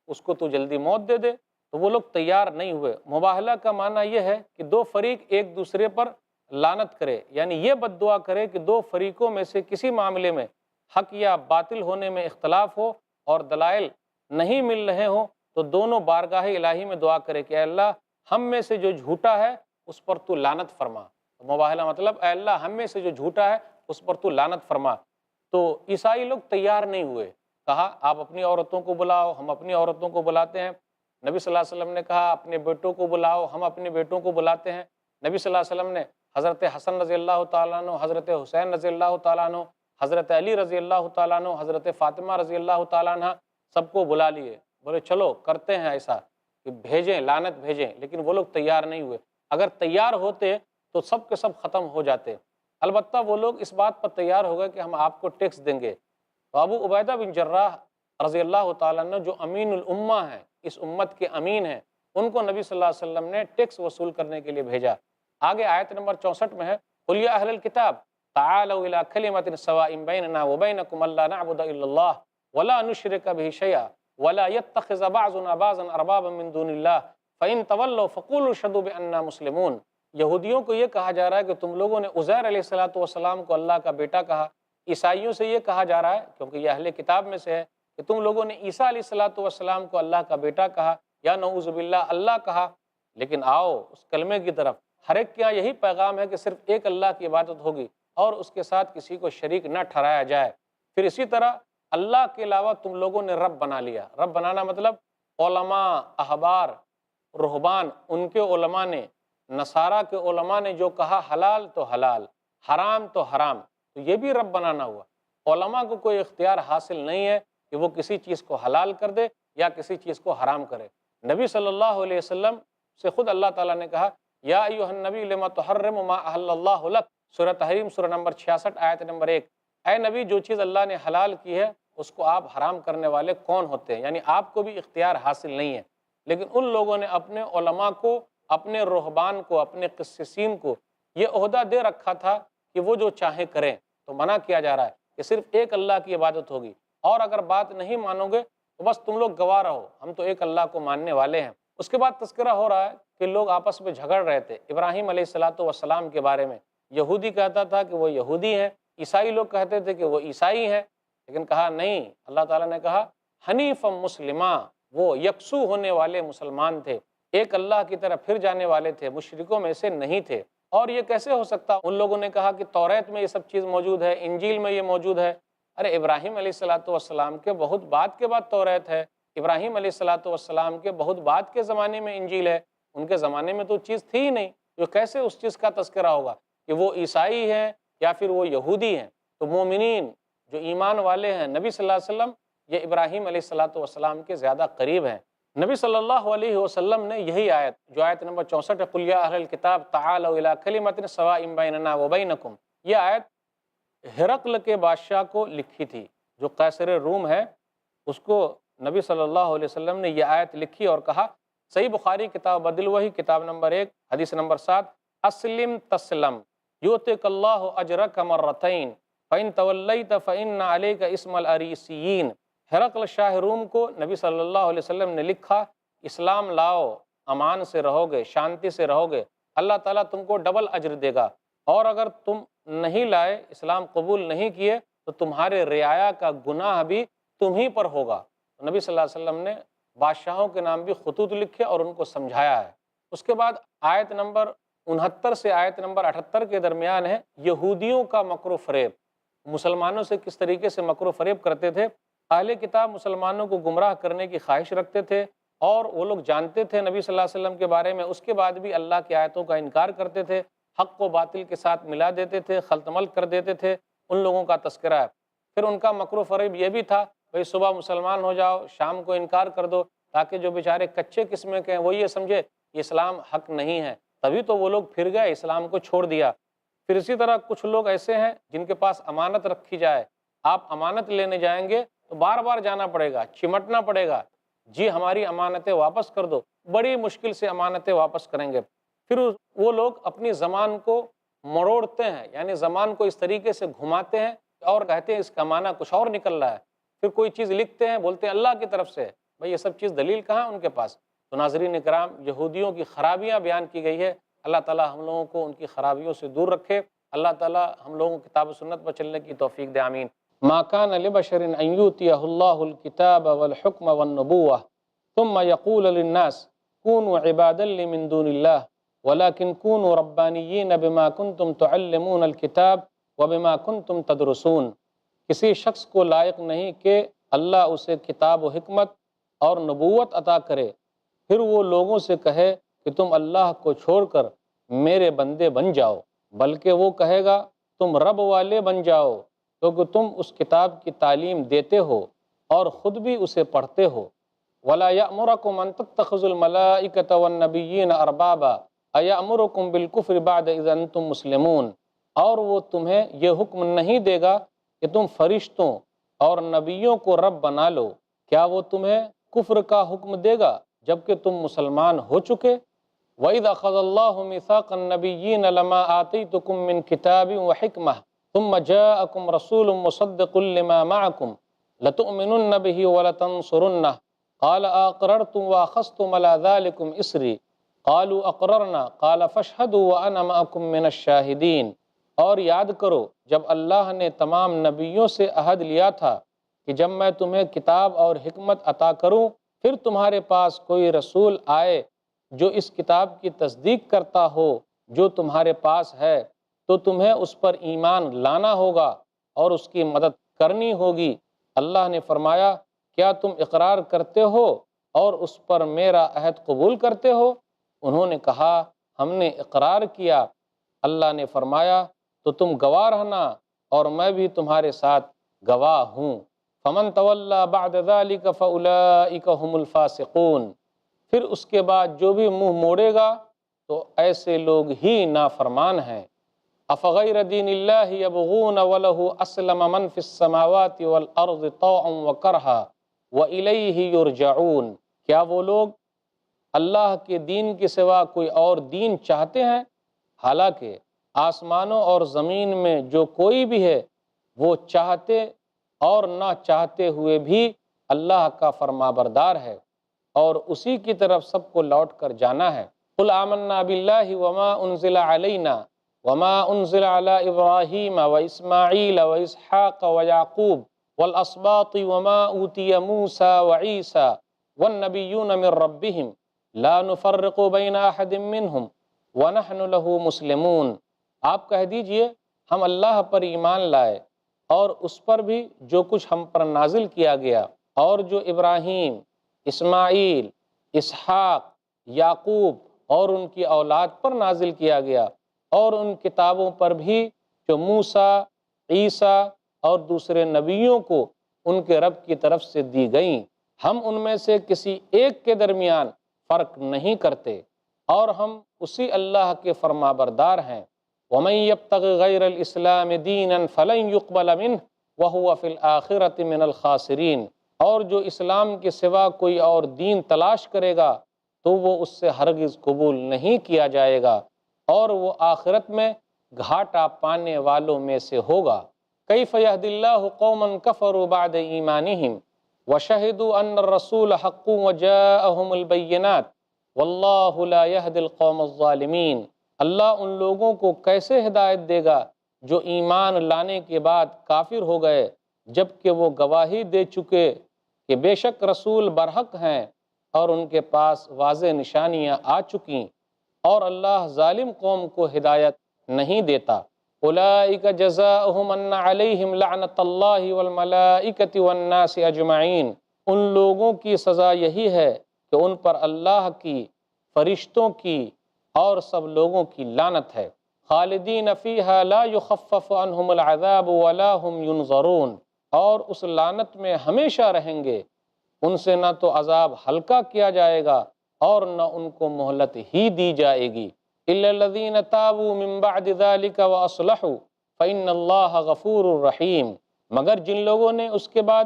اس کو تو جلدی موت دے دے، تو وہ لوگ تیار نہیں ہوئے۔ مباہلہ کا معنی یہ ہے کہ دو فریق ایک دوسرے پر لعنت کرے، یعنی یہ بد دعا کرے کہ دو فریقوں میں سے کسی معاملے میں حق یا باطل ہونے میں اختلاف ہو اور دلائل نہیں مل رہے ہوں، تو دونوں بارگاہ الہی میں دعا کرے کہ اے اللہ ہم میں سے جو جھوٹا ہے اس پر تو لعنت فرما۔ مباہلہ مطلب اے اللہ ہم میں سے جو جھوٹا ہے اس پر تو لعنت فرما۔ تو عیسائی لوگ تیار نہیں ہوئے، کہا آپ اپنی عورتوں کو بلاؤ، ہم اپنی عورتوں کو بلاتے ہیں۔ نبی صلی اللہ علیہ وسلم نے کہا اپنے بیٹوں کو بلاؤ، ہم اپنے بیٹوں کو بلاتے ہیں۔ نبی صلی اللہ علیہ وسلم نے حضرت حسن رضی اللہ تعالیٰ عنہ، حضرت حسین رضی اللہ تعالیٰ عنہ، حضرت علی رضی اللہ تعالیٰ عنہ، حضرت فاطمہ رضی اللہ تعالیٰ عنہ، سب کو بلا لیے، بولے چلو کرتے ہیں ایسا کہ بھیجیں، لعنت بھیجیں، لیکن وہ لوگ تیار نہیں ہوئے۔ اگر تیار ہوتے تو سب کے سب ختم ہو جاتے، البتہ وہ لوگ اس بات پر تیار ہو گئے کہ ہم آپ کو ٹیکس دیں گے۔ تو ابو عبیدہ بن جراح رضی اللہ تعالیٰ عنہ جو امین الامہ ہیں، اس امت کے امین ہیں، ان کو نبی صلی اللہ علیہ وسلم نے ٹیکس وصول کرنے کے لیے بھیجا۔ آگے آیت نمبر 64 میں ہے قُلْ يَا أَهْلَ الْكِتَابِ تَعَالَوْا إِلَىٰ كَلِمَةٍ سَوَاءٍ بَيْنَنَا وَبَيْنَكُمْ أَلَّا نَعْبُدَ إِلَّا اللَّهَ وَلَا نُشْرِكَ بِهِ شَيْئًا وَلَا يَتَّخِذَ بَعْضُنَا بَعْضًا أَرْبَابًا مِّن دُونِ اللَّهِ فَإِن تَوَلَّوْا فَقُولُوا اشْهَدُوا بِأَنَّا مُسْلِمُونَ۔ یہودیوں کو یہ کہا جا رہا ہے کہ تم لوگوں نے عزیر علیہ الصلاۃ والسلام کو اللہ کا بیٹا کہا، عیسائیوں سے یہ کہا جا رہا ہے کیونکہ یہ اہل کتاب میں سے ہے کہ تم لوگوں نے عیسیٰ علیہ الصلاۃ والسلام کو اللہ کا بیٹا کہا یا نعوذ باللہ اللہ کہا۔ لیکن آؤ اس کلمے کی طرف، ہر ایک کے یہاں یہی پیغام ہے کہ صرف ایک اللہ کی عبادت ہوگی اور اس کے ساتھ کسی کو شریک نہ ٹھہرایا جائے۔ پھر اسی طرح اللہ کے علاوہ تم لوگوں نے رب بنا لیا۔ رب بنانا مطلب علماء، احبار، رہبان، ان کے علماء نے، نصارہ کے علماء نے جو کہا حلال تو حلال، حرام تو حرام، تو یہ بھی رب بنانا ہوا۔ علماء کو کوئی اختیار حاصل نہیں ہے کہ وہ کسی چیز کو حلال کر دے یا کسی چیز کو حرام کرے۔ نبی صلی اللہ علیہ وسلم سے خود اللہ تعالیٰ نے کہا یا ایھا النبی لما تحرم ما احل اللہ لک، سورہ تحریم سورہ نمبر 66 آیت نمبر 1۔ اے نبی جو چیز اللہ نے حلال کی ہے اس کو آپ حرام کرنے والے کون ہوتے ہیں؟ یعنی آپ کو بھی اختیار حاصل نہیں ہے، لیکن ان لوگوں نے اپنے علماء کو، اپنے رہبان کو، اپنے قسیسین کو یہ عہدہ دے رکھا تھا کہ وہ جو چاہیں کریں۔ تو منع کیا جا رہا ہے کہ صرف ایک اللہ کی عبادت ہوگی، اور اگر بات نہیں مانو گے تو بس تم لوگ گواہ رہو، ہم تو ایک اللہ کو ماننے والے ہیں۔ اس کے بعد تذکرہ ہو رہا ہے کہ لوگ آپس میں جھگڑ رہے تھے ابراہیم علیہ الصلاۃ والسلام کے بارے میں۔ یہودی کہتا تھا کہ وہ یہودی ہیں، عیسائی لوگ کہتے تھے کہ وہ عیسائی ہیں، لیکن کہا نہیں، اللہ تعالیٰ نے کہا حنیف مسلمہ، وہ یکسو ہونے والے مسلمان تھے، ایک اللہ کی طرف پھر جانے والے تھے، مشرکوں میں سے نہیں تھے۔ اور یہ کیسے ہو سکتا؟ ان لوگوں نے کہا کہ توریت میں یہ سب چیز موجود ہے، انجیل میں یہ موجود ہے۔ ارے ابراہیم علیہ السلام کے بہت بعد کے بعد توریت ہے، ابراہیم علیہ السلام کے بہت بعد کے زمانے میں انجیل ہے، ان کے زمانے میں تو چیز تھی ہی نہیں، جو کیسے اس چیز کا تذکرہ ہوگا کہ وہ عیسائی ہیں یا پھر وہ یہودی ہیں؟ تو مومنین جو ایمان والے ہیں، نبی صلی اللہ علیہ وسلم یہ ابراہیم علیہ السلام کے زیادہ قریب ہیں۔ نبی صلی اللہ علیہ وسلم نے یہی آیت جو آیت نمبر 64 ہے، قُلْ يَا أَهْلَ الْكِتَابِ تَعَالَوْا إِلَىٰ كَلِمَةٍ سَوَاءٍ بَيْنَنَا وَبَيْنَكُمْ، یہ آیت ہرقل کے بادشاہ کو لکھی تھی، جو قیصر روم ہے، اس کو نبی صلی اللہ علیہ وسلم نے یہ آیت لکھی اور کہا۔ صحیح بخاری کتاب بدل وحی کتاب نمبر 1 حدیث نمبر 7، اسلم تسلم یؤتک اللہ اجرک مرتین فإن تولیت فإن علیک اسم العریسیین۔ ہرقل شاہ روم کو نبی صلی اللہ علیہ وسلم نے لکھا، اسلام لاؤ، امان سے رہو گے، شانتی سے رہو گے، اللہ تعالیٰ تم کو ڈبل اجر دے گا، اور اگر تم نہیں لائے، اسلام قبول نہیں کیے، تو تمہارے رعایا کا گناہ بھی تم ہی پر ہوگا۔ نبی صلی اللہ علیہ وسلم نے بادشاہوں کے نام بھی خطوط لکھے اور ان کو سمجھایا ہے۔ اس کے بعد آیت نمبر 69 سے آیت نمبر 78 کے درمیان ہے یہودیوں کا مکر و فریب، مسلمانوں سے کس طریقے سے مکر و فریب کرتے تھے۔ اہل کتاب مسلمانوں کو گمراہ کرنے کی خواہش رکھتے تھے، اور وہ لوگ جانتے تھے نبی صلی اللہ علیہ وسلم کے بارے میں، اس کے بعد بھی اللہ کی آیتوں کا انکار کرتے تھے، حق کو باطل کے ساتھ ملا دیتے تھے، خلط ملط کر دیتے تھے۔ ان لوگوں کا تذکرہ ہے۔ پھر ان کا مکر و فریب یہ بھی تھا، بھئی صبح مسلمان ہو جاؤ، شام کو انکار کر دو، تاکہ جو بیچارے کچے قسم کے ہیں وہ یہ سمجھے کہ اسلام حق نہیں ہے، تبھی تو وہ لوگ پھر گئے، اسلام کو چھوڑ دیا۔ پھر اسی طرح کچھ لوگ ایسے ہیں جن کے پاس امانت رکھی جائے، آپ امانت لینے جائیں گے تو بار بار جانا پڑے گا، چمٹنا پڑے گا، جی ہماری امانتیں واپس کر دو، بڑی مشکل سے امانتیں واپس کریں گے۔ پھر وہ لوگ اپنی زبان کو مروڑتے ہیں، یعنی زبان کو اس طریقے سے گھماتے ہیں اور کہتے ہیں اس کا معنی کچھ اور نکل رہا ہے۔ پھر کوئی چیز لکھتے ہیں، بولتے ہیں اللہ کی طرف سے، بھئی یہ سب چیز دلیل کہاں ان کے پاس؟ تو ناظرین اکرام، یہودیوں کی خرابیاں بیان کی گئی ہے۔ اللہ تعالیٰ ہم لوگوں کو ان کی خرابیوں سے دور رکھے، اللہ تعالیٰ ہم لوگوں کو کتاب و سنت پر چلنے کی توفیق دے، آمین۔ ما کان لبشر ان یؤتیہ اللہ الکتاب والحکم والنبوۃ ثم یقول للناس کونوا عبادا لی من دون اللہ ولکن کونوا ربانیین بما کنتم تعلمون الکتاب وبما کنتم تدرسون۔ کسی شخص کو لائق نہیں کہ اللہ اسے کتاب و حکمت اور نبوت عطا کرے، پھر وہ لوگوں سے کہے کہ تم اللہ کو چھوڑ کر میرے بندے بن جاؤ، بلکہ وہ کہے گا تم رب والے بن جاؤ، کیونکہ تم اس کتاب کی تعلیم دیتے ہو اور خود بھی اسے پڑھتے ہو۔ وَلَا يَأْمُرَكُمْ أَن تَتَّخِذُوا الْمَلَائِكَةَ وَالنَّبِيِّينَ أَرْبَابًا أَيَأْمُرُكُمْ بِالْكُفْرِ بَعْدَ إِذْ أَنْتُمْ مُسْلِمُونَ، اور وہ تمہیں یہ حکم نہیں دے گا کہ تم فرشتوں اور نبیوں کو رب بنا لو، کیا وہ تمہیں کفر کا حکم دے گا جبکہ تم مسلمان ہو چکے؟ وَإِذْ أَخَذَ اللَّهُ مِيثَاقَ النَّبِيِّينَ لَمَا آتَيْتُكُم مِّن كِتَابٍ وَحِكْمَةٍ ثُمَّ جَاءَكُمْ رَسُولٌ مُّصَدِّقٌ لِّمَا مَعَكُمْ لَتُؤْمِنُنَّ بِهِ وَلَتَنصُرُنَّهُ قَالَ أَأَقْرَرْتُمْ وَأَخَذْتُمْ عَلَىٰ ذَٰلِكُمْ إِصْرِي قَالُوا أَقْرَرْنَا قَالَ فَاشْهَدُوا وَأَنَا مَعَكُمْ مِنَ الشَّاهِدِينَ۔ اور یاد کرو جب اللہ نے تمام نبیوں سے عہد لیا تھا کہ جب میں تمہیں کتاب اور حکمت عطا کروں، پھر تمہارے پاس کوئی رسول آئے جو اس کتاب کی تصدیق کرتا ہو جو تمہارے پاس ہے، تو تمہیں اس پر ایمان لانا ہوگا اور اس کی مدد کرنی ہوگی۔ اللہ نے فرمایا کیا تم اقرار کرتے ہو اور اس پر میرا عہد قبول کرتے ہو؟ انہوں نے کہا ہم نے اقرار کیا۔ اللہ نے فرمایا تو تم گواہ رہنا اور میں بھی تمہارے ساتھ گواہ ہوں۔ فمن تولی بعد ذلک فاولئک هم الفاسقون، پھر اس کے بعد جو بھی منہ موڑے گا تو ایسے لوگ ہی نافرمان ہیں۔ افغیر دین اللہ یبغون وله اسلم من فی السماوات والارض طوعا وکرہا والیہ یرجعون، کیا وہ لوگ اللہ کے دین کے سوا کوئی اور دین چاہتے ہیں؟ حالانکہ آسمانوں اور زمین میں جو کوئی بھی ہے وہ چاہتے اور نہ چاہتے ہوئے بھی اللہ کا فرما بردار ہے، اور اسی کی طرف سب کو لوٹ کر جانا ہے۔ قل آمنا باللہ وما انزل علینا وما انزل علی ابراہیم واسماعیل واسحاق ویعقوب والاسباط وما اوتی موسیٰ وعیسیٰ والنبیون من ربهم لا نفرق بین احد منہم ونحن لہ مسلمون، آپ کہہ دیجئے ہم اللہ پر ایمان لائے اور اس پر بھی جو کچھ ہم پر نازل کیا گیا اور جو ابراہیم، اسماعیل، اسحاق، یعقوب اور ان کی اولاد پر نازل کیا گیا، اور ان کتابوں پر بھی جو موسیٰ، عیسیٰ اور دوسرے نبیوں کو ان کے رب کی طرف سے دی گئیں، ہم ان میں سے کسی ایک کے درمیان فرق نہیں کرتے، اور ہم اسی اللہ کے فرما بردار ہیں۔ وَمَن يَبْتَغِ غَيْرَ الْإِسْلَامِ دِينًا فَلَن يُقْبَلَ مِنْهُ وَهُوَ فِي الْآخِرَةِ مِنَ الْخَاسِرِينَ، اور جو اسلام کے سوا کوئی اور دین تلاش کرے گا تو وہ اس سے ہرگز قبول نہیں کیا جائے گا، اور وہ آخرت میں گھاٹا پانے والوں میں سے ہوگا۔ کیف یہدی اللہ قوما کفروا بعد ایمانہم وشہدوا ان الرسول حق وجاءہم البینات واللہ لا یہدی القوم الظالمین، اللہ ان لوگوں کو کیسے ہدایت دے گا جو ایمان لانے کے بعد کافر ہو گئے جبکہ وہ گواہی دے چکے کہ بے شک رسول برحق ہیں اور ان کے پاس واضح نشانیاں آ چکیں، اور اللہ ظالم قوم کو ہدایت نہیں دیتا۔ اولئک جزاؤہم ان علیہم لعنت اللہ والملائکۃ والناس اجمعین، ان لوگوں کی سزا یہی ہے کہ ان پر اللہ کی، فرشتوں کی اور سب لوگوں کی لعنت ہے۔ خالدین فیہا لا یخفف عنہم العذاب ولا ہم ینظرون، اور اس لعنت میں ہمیشہ رہیں گے، ان سے نہ تو عذاب ہلکا کیا جائے گا اور نہ ان کو مہلت ہی دی جائے گی۔ الا الذین تابوا من بعد ذلک واصلحوا فإن اللہ غفور رحیم، مگر جن لوگوں نے اس کے بعد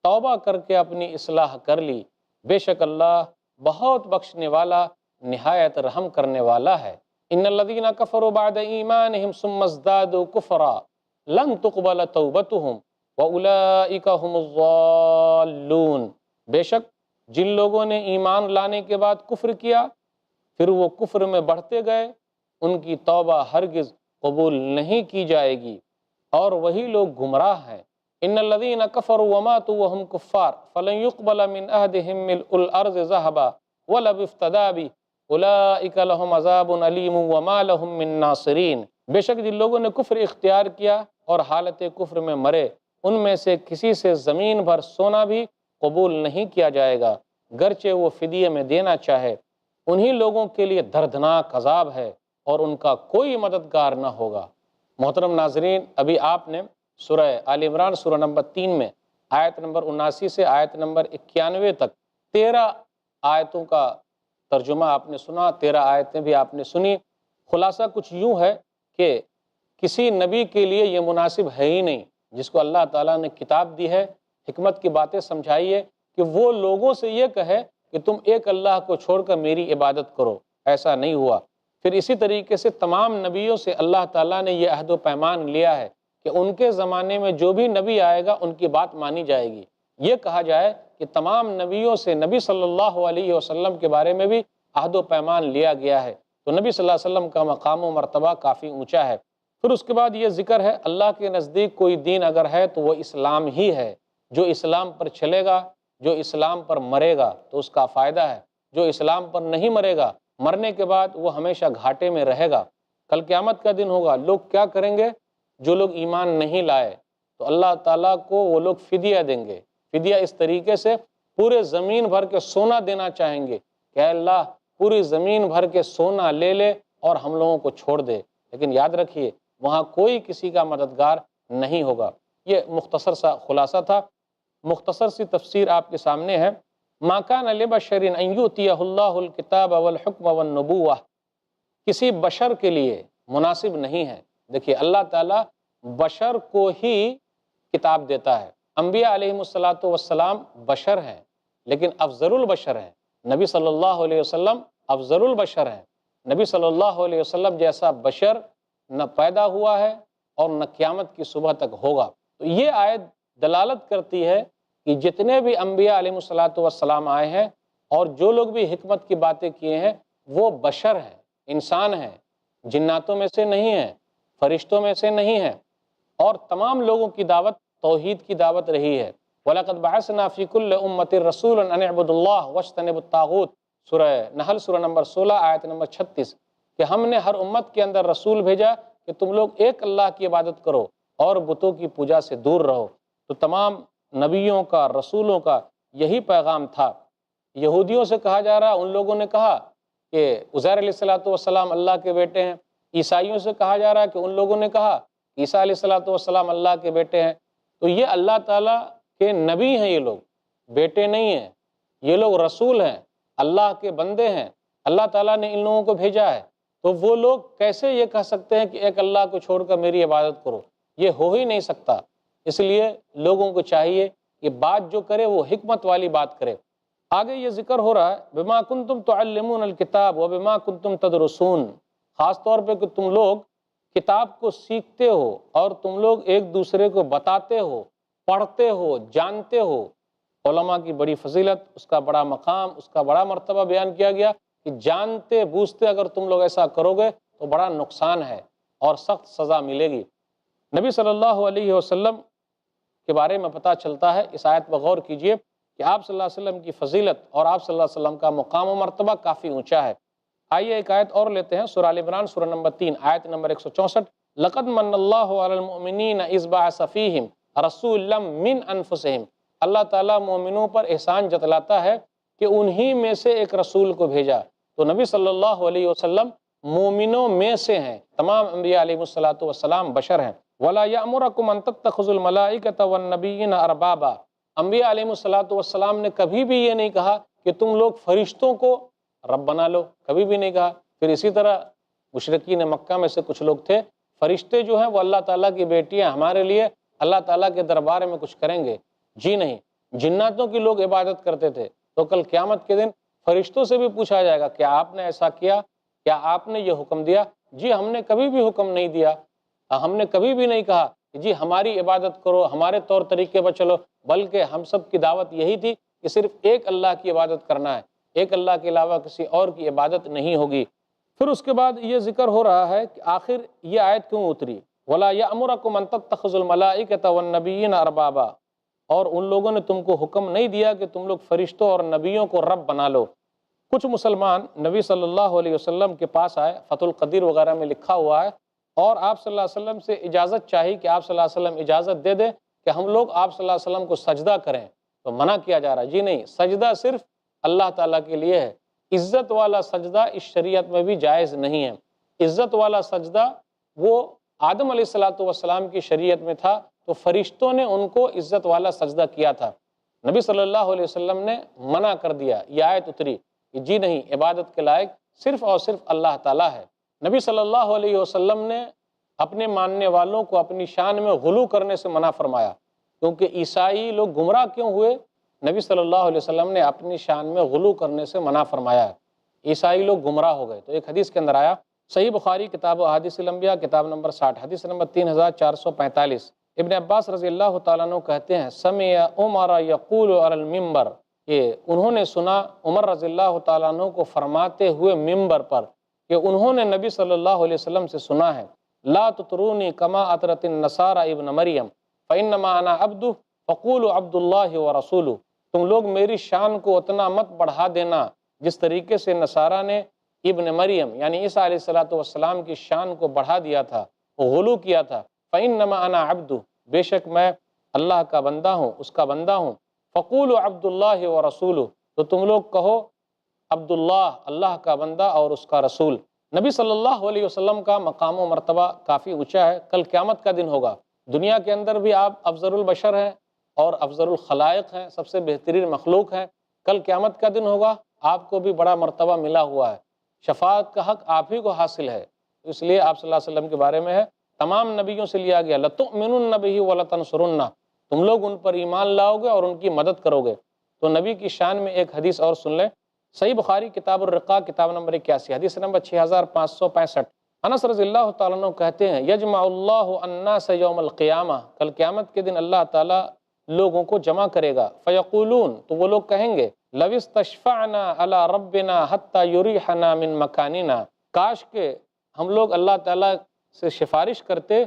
توبہ کر کے اپنی اصلاح کر لی، بے شک اللہ بہت بخشنے والا، نہایت رحم کرنے والا ہے۔ ان الذین کفروا بعد ایمانہم ثم ازدادوا کفرا لن تقبل توبتہم واولئک هم الضالون، بے شک جن لوگوں نے ایمان لانے کے بعد کفر کیا پھر وہ کفر میں بڑھتے گئے، ان کی توبہ ہرگز قبول نہیں کی جائے گی، اور وہی لوگ گمراہ ہیں۔ ان الذین کفروا وماتوا وهم کفار فلن يقبل من احدهم ملء الارض ذهبا ولو افتدى به اولئک لهم عذاب علیم وما لهم من ناصرین، بے شک جن لوگوں نے کفر اختیار کیا اور حالت کفر میں مرے، ان میں سے کسی سے زمین بھر سونا بھی قبول نہیں کیا جائے گا گرچہ وہ فدیے میں دینا چاہے، انہی لوگوں کے لیے دردناک عذاب ہے اور ان کا کوئی مددگار نہ ہوگا۔ محترم ناظرین، ابھی آپ نے سورہ آل عمران سورہ نمبر 3 میں آیت نمبر 79 سے آیت نمبر 91 تک 13 آیتوں کا ترجمہ آپ نے سنا، 13 آیتیں بھی آپ نے سنی۔ خلاصہ کچھ یوں ہے کہ کسی نبی کے لیے یہ مناسب ہے ہی نہیں جس کو اللہ تعالیٰ نے کتاب دی ہے، حکمت کی باتیں سمجھائیے، کہ وہ لوگوں سے یہ کہے کہ تم ایک اللہ کو چھوڑ کر میری عبادت کرو، ایسا نہیں ہوا۔ پھر اسی طریقے سے تمام نبیوں سے اللہ تعالیٰ نے یہ عہد و پیمان لیا ہے کہ ان کے زمانے میں جو بھی نبی آئے گا ان کی بات مانی جائے گی۔ یہ کہا جائے کہ تمام نبیوں سے نبی صلی اللہ علیہ وسلم کے بارے میں بھی عہد و پیمان لیا گیا ہے، تو نبی صلی اللہ علیہ وسلم کا مقام و مرتبہ کافی اونچا ہے۔ پھر اس کے بعد یہ ذکر ہے اللہ کے نزدیک کوئی دین اگر ہے تو وہ اسلام ہی ہے، جو اسلام پر چلے گا، جو اسلام پر مرے گا تو اس کا فائدہ ہے، جو اسلام پر نہیں مرے گا مرنے کے بعد وہ ہمیشہ گھاٹے میں رہے گا۔ کل قیامت کا دن ہوگا، لوگ کیا کریں گے؟ جو لوگ ایمان نہیں لائے تو اللہ تعالیٰ کو وہ لوگ فدیہ دیں گے۔ فدیہ اس طریقے سے پورے زمین بھر کے سونا دینا چاہیں گے کہ اے اللہ پوری زمین بھر کے سونا لے لے اور ہم لوگوں کو چھوڑ دے، لیکن یاد رکھیے وہاں کوئی کسی کا مددگار نہیں ہوگا۔ یہ مختصر سا خلاصہ تھا، مختصر سی تفسیر آپ کے سامنے ہے۔ ما کان لبشر ان یؤتیہ اللہ الکتاب والحکم والنبوہ، کسی بشر کے لیے مناسب نہیں ہے۔ دیکھیے اللہ تعالیٰ بشر کو ہی کتاب دیتا ہے۔ انبیاء علیہم السلام بشر ہیں لیکن افضل البشر ہیں، نبی صلی اللہ علیہ وسلم افضل البشر ہیں۔ نبی صلی اللہ علیہ وسلم جیسا بشر نہ پیدا ہوا ہے اور نہ قیامت کی صبح تک ہوگا۔ تو یہ آیت دلالت کرتی ہے کہ جتنے بھی انبیاء علیہ السلام آئے ہیں اور جو لوگ بھی حکمت کی باتیں کیے ہیں وہ بشر ہیں، انسان ہیں، جناتوں میں سے نہیں ہیں، فرشتوں میں سے نہیں ہیں، اور تمام لوگوں کی دعوت توحید کی دعوت رہی ہے۔ وَلَقَدْ بَعَثْنَا فِي كُلِّ أُمَّةٍ رَسُولًا أَنِ اعْبُدُوا اللَّهَ وَاجْتَنِبُوا الطَّاغُوتَ، سورہ نحل سورہ نمبر 16 آیت نمبر 36 کہ ہم نے ہر امت کے اندر رسول بھیجا کہ تم لوگ ایک اللہ کی عبادت کرو اور بتوں کی پوجا سے دور رہو۔ تو تمام نبیوں کا، رسولوں کا یہی پیغام تھا۔ یہودیوں سے کہا جا رہا، ان لوگوں نے کہا کہ عزیر علیہ السلام اللہ کے بیٹے ہیں۔ عیسائیوں سے کہا جا رہا ہے کہ ان لوگوں نے کہا عیسیٰ علیہ السلام اللہ کے بیٹے ہیں۔ تو یہ اللہ تعالیٰ کے نبی ہیں، یہ لوگ بیٹے نہیں ہیں، یہ لوگ رسول ہیں، اللہ کے بندے ہیں، اللہ تعالیٰ نے ان لوگوں کو بھیجا ہے۔ تو وہ لوگ کیسے یہ کہہ سکتے ہیں کہ ایک اللہ کو چھوڑ کر میری عبادت کرو؟ یہ ہو ہی نہیں سکتا۔ اس لیے لوگوں کو چاہیے کہ بات جو کرے وہ حکمت والی بات کرے۔ آگے یہ ذکر ہو رہا ہے بما کنتم تعلمون الکتاب و بما کنتم تدرسون، خاص طور پہ کہ تم لوگ کتاب کو سیکھتے ہو اور تم لوگ ایک دوسرے کو بتاتے ہو، پڑھتے ہو، جانتے ہو۔ علماء کی بڑی فضیلت، اس کا بڑا مقام، اس کا بڑا مرتبہ بیان کیا گیا کہ جانتے بوجھتے اگر تم لوگ ایسا کرو گے تو بڑا نقصان ہے اور سخت سزا ملے گی۔ نبی صلی اللہ علیہ وسلم کے بارے میں پتہ چلتا ہے، اس آیت پر غور کیجئے کہ آپ صلی اللہ علیہ وسلم کی فضیلت اور آپ صلی اللہ علیہ وسلم کا مقام و مرتبہ کافی اونچا ہے۔ آئیے ایک آیت اور لیتے ہیں، سورہ آل عمران سورہ نمبر 3 آیت نمبر 164، لَقَدْ مَنَّ اللَّهُ عَلَى الْمُؤْمِنِينَ إِذْ بَعَثَ فِيهِمْ رَسُولًا مِّنْ أَنفُسِهِمْ، اللہ تعالیٰ مومنوں پر احسان جتلاتا ہے کہ انہی میں سے ایک رسول کو بھیجا۔ تو نبی صلی اللہ علیہ وسلم مومنوں میں سے ہیں، تمام انبیاء علیہ السلام بشر ہیں۔ وَلَا يَأْمُرَكُمْ أَن تَتَّخِذُوا الْمَلَائِكَةَ وَالنَّبِيِّينَ أَرْبَابًا، انبیاء علیہ السلام نے کبھی بھی یہ نہیں کہا کہ تم لوگ فرشتوں کو رب بنا لو، کبھی بھی نہیں کہا۔ پھر اسی طرح مشرکین مکہ میں سے کچھ لوگ تھے، فرشتے جو ہیں وہ اللہ تعالیٰ کی بیٹیاں، ہمارے لیے اللہ تعالیٰ کے دربار میں کچھ کریں گے؟ جی نہیں۔ جناتوں کی لوگ عبادت کرتے تھے، تو کل قیامت کے دن فرشتوں سے بھی پوچھا جائے گا کیا آپ نے ایسا کیا، کیا آپ نے یہ حکم دیا؟ جی ہم نے کبھی بھی حکم نہیں دیا، ہم نے کبھی بھی نہیں کہا کہ جی ہماری عبادت کرو، ہمارے طور طریقے پر چلو، بلکہ ہم سب کی دعوت یہی تھی کہ صرف ایک اللہ کی عبادت کرنا ہے، ایک اللہ کے علاوہ کسی اور کی عبادت نہیں ہوگی۔ پھر اس کے بعد یہ ذکر ہو رہا ہے کہ آخر یہ آیت کیوں اتری، وَلَا يَأْمُرَكُمْ أَن تَتَّخِذُوا الْمَلَائِكَةَ وَالنَّبِيِّينَ أَرْبَابًا، اور ان لوگوں نے تم کو حکم نہیں دیا کہ تم لوگ فرشتوں اور نبیوں کو رب بنا لو۔ کچھ مسلمان نبی صلی اللہ علیہ وسلم کے پاس آئے، فتح القدیر وغیرہ میں لکھا ہوا ہے، اور آپ صلی اللہ علیہ وسلم سے اجازت چاہی کہ آپ صلی اللہ علیہ وسلم اجازت دے دیں کہ ہم لوگ آپ صلی اللہ علیہ وسلم کو سجدہ کریں، تو منع کیا جا رہا ہے، جی نہیں، سجدہ صرف اللہ تعالیٰ کے لیے ہے۔ عزت والا سجدہ اس شریعت میں بھی جائز نہیں ہے۔ عزت والا سجدہ وہ آدم علیہ السلام کی شریعت میں تھا، تو فرشتوں نے ان کو عزت والا سجدہ کیا تھا، نبی صلی اللہ علیہ وسلم نے منع کر دیا۔ یہ آیت اتری کہ جی نہیں، عبادت کے لائق صرف اور صرف اللہ تعالیٰ ہے۔ نبی صلی اللہ علیہ وسلم نے اپنے ماننے والوں کو اپنی شان میں غلو کرنے سے منع فرمایا، کیونکہ عیسائی لوگ گمراہ کیوں ہوئے؟ نبی صلی اللہ علیہ وسلم نے اپنی شان میں غلو کرنے سے منع فرمایا ہے، عیسائی لوگ گمراہ ہو گئے۔ تو ایک حدیث کے اندر آیا، صحیح بخاری کتاب احادیث الانبیاء کتاب نمبر 60 حدیث نمبر 3445، ابن عباس رضی اللہ تعالیٰ عنہ کہتے ہیں، سمع عمر یقول علی المنبر، کہ انہوں نے سنا عمر رضی اللہ تعالیٰ عنہ کو فرماتے ہوئے ممبر پر کہ انہوں نے نبی صلی اللہ علیہ وسلم سے سنا ہے، لا تطرونی کما اطرت النصارى ابن مریم فانما انا عبد فقولوا عبد اللہ ورسولہ، تم لوگ میری شان کو اتنا مت بڑھا دینا جس طریقے سے نصارہ نے ابن مریم یعنی عیسیٰ علیہ السلام کی شان کو بڑھا دیا تھا، غلو کیا تھا۔ فإنما أنا عبد، بے شک میں اللہ کا بندہ ہوں، اس کا بندہ ہوں۔ فقولوا عبد اللہ ورسولہ، تو تم لوگ کہو عبداللہ، اللہ کا بندہ اور اس کا رسول۔ نبی صلی اللہ علیہ وسلم کا مقام و مرتبہ کافی اونچا ہے، کل قیامت کا دن ہوگا، دنیا کے اندر بھی آپ افضل البشر ہیں اور افضل الخلائق ہیں، سب سے بہترین مخلوق ہیں۔ کل قیامت کا دن ہوگا، آپ کو بھی بڑا مرتبہ ملا ہوا ہے، شفاعت کا حق آپ ہی کو حاصل ہے، اس لیے آپ صلی اللہ علیہ وسلم کے بارے میں ہے، تمام نبیوں سے لیا گیا، لَتُؤْمِنُنَّ بِهِ وَلَتَنْصُرُنَّ، تم لوگ ان پر ایمان لاؤ گے اور ان کی مدد کرو گے۔ تو نبی کی شان میں ایک حدیث اور سن لیں، صحیح بخاری کتاب الرقاق کتاب نمبر 81 حدیث نمبر 6565، انس رضی اللہ تعالیٰ عنہ کہتے ہیں، یجمع اللہ الناس یوم القیامہ، کل قیامت کے دن اللہ تعالیٰ لوگوں کو جمع کرے گا، فیقولون، تو وہ لوگ کہیں گے، لو استشفعنا علی ربنا حتی یریحنا من مکاننا، کاش کہ ہم لوگ اللہ تعالیٰ سے سفارش کرتے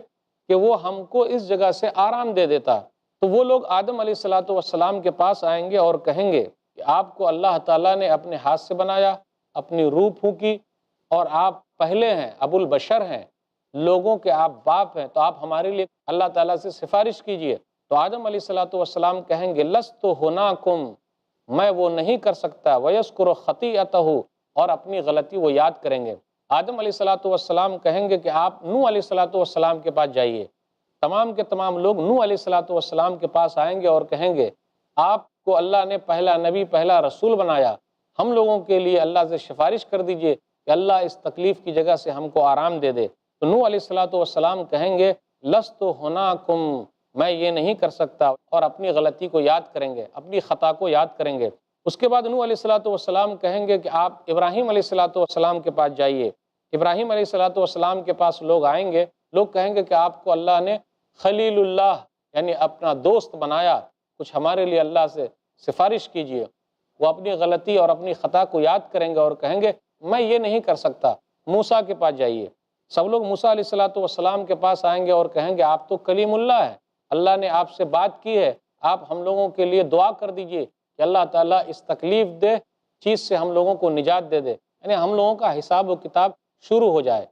کہ وہ ہم کو اس جگہ سے آرام دے دیتا۔ تو وہ لوگ آدم علیہ السلام کے پاس آئیں گے اور کہیں گے کہ آپ کو اللہ تعالیٰ نے اپنے ہاتھ سے بنایا، اپنی روح پھونکی، اور آپ پہلے ہیں، ابو البشر ہیں، لوگوں کے آپ باپ ہیں، تو آپ ہمارے لیے اللہ تعالیٰ سے سفارش کیجئے۔ تو آدم علیہ السلام کہیں گے لست ہناکم، میں وہ نہیں کر سکتا، ویذکر خطیئتہ، اور اپنی غلطی وہ یاد کریں گے۔ آدم علیہ السلام کہیں گے کہ آپ نوح علیہ السلام کے پاس جائیے۔ تمام کے تمام لوگ نوح علیہ السلام کے پاس آئیں گے اور کہیں گے آپ کو اللہ نے پہلا نبی، پہلا رسول بنایا، ہم لوگوں کے لیے اللہ سے سفارش کر دیجئے کہ اللہ اس تکلیف کی جگہ سے ہم کو آرام دے دے۔ تو نوح علیہ السلام کہیں گے لست ہناکم، میں یہ نہیں کر سکتا، اور اپنی غلطی کو یاد کریں گے، اپنی خطا کو یاد کریں گے۔ اس کے بعد نوح علیہ السلام کہیں گے کہ آپ ابراہیم علیہ السلام کے پاس جائیے۔ ابراہیم علیہ السلام کے پاس لوگ آئیں گے، لوگ کہیں گے کہ آپ کو اللہ نے خلیل اللہ یعنی اپنا دوست بنایا، کچھ ہمارے لیے اللہ سے سفارش کیجئے۔ وہ اپنی غلطی اور اپنی خطا کو یاد کریں گے اور کہیں گے میں یہ نہیں کر سکتا، موسیٰ کے پاس جائیے۔ سب لوگ موسیٰ علیہ السلام کے پاس آئیں گے اور کہیں گے آپ تو کلیم اللہ ہے، اللہ نے آپ سے بات کی ہے، آپ ہم لوگوں کے لیے دعا کر دیجئے کہ اللہ تعالیٰ اس تکلیف دہ چیز سے ہم لوگوں کو نجات دے دے، یعنی ہم لوگوں کا حساب و کتاب شروع ہو جائے۔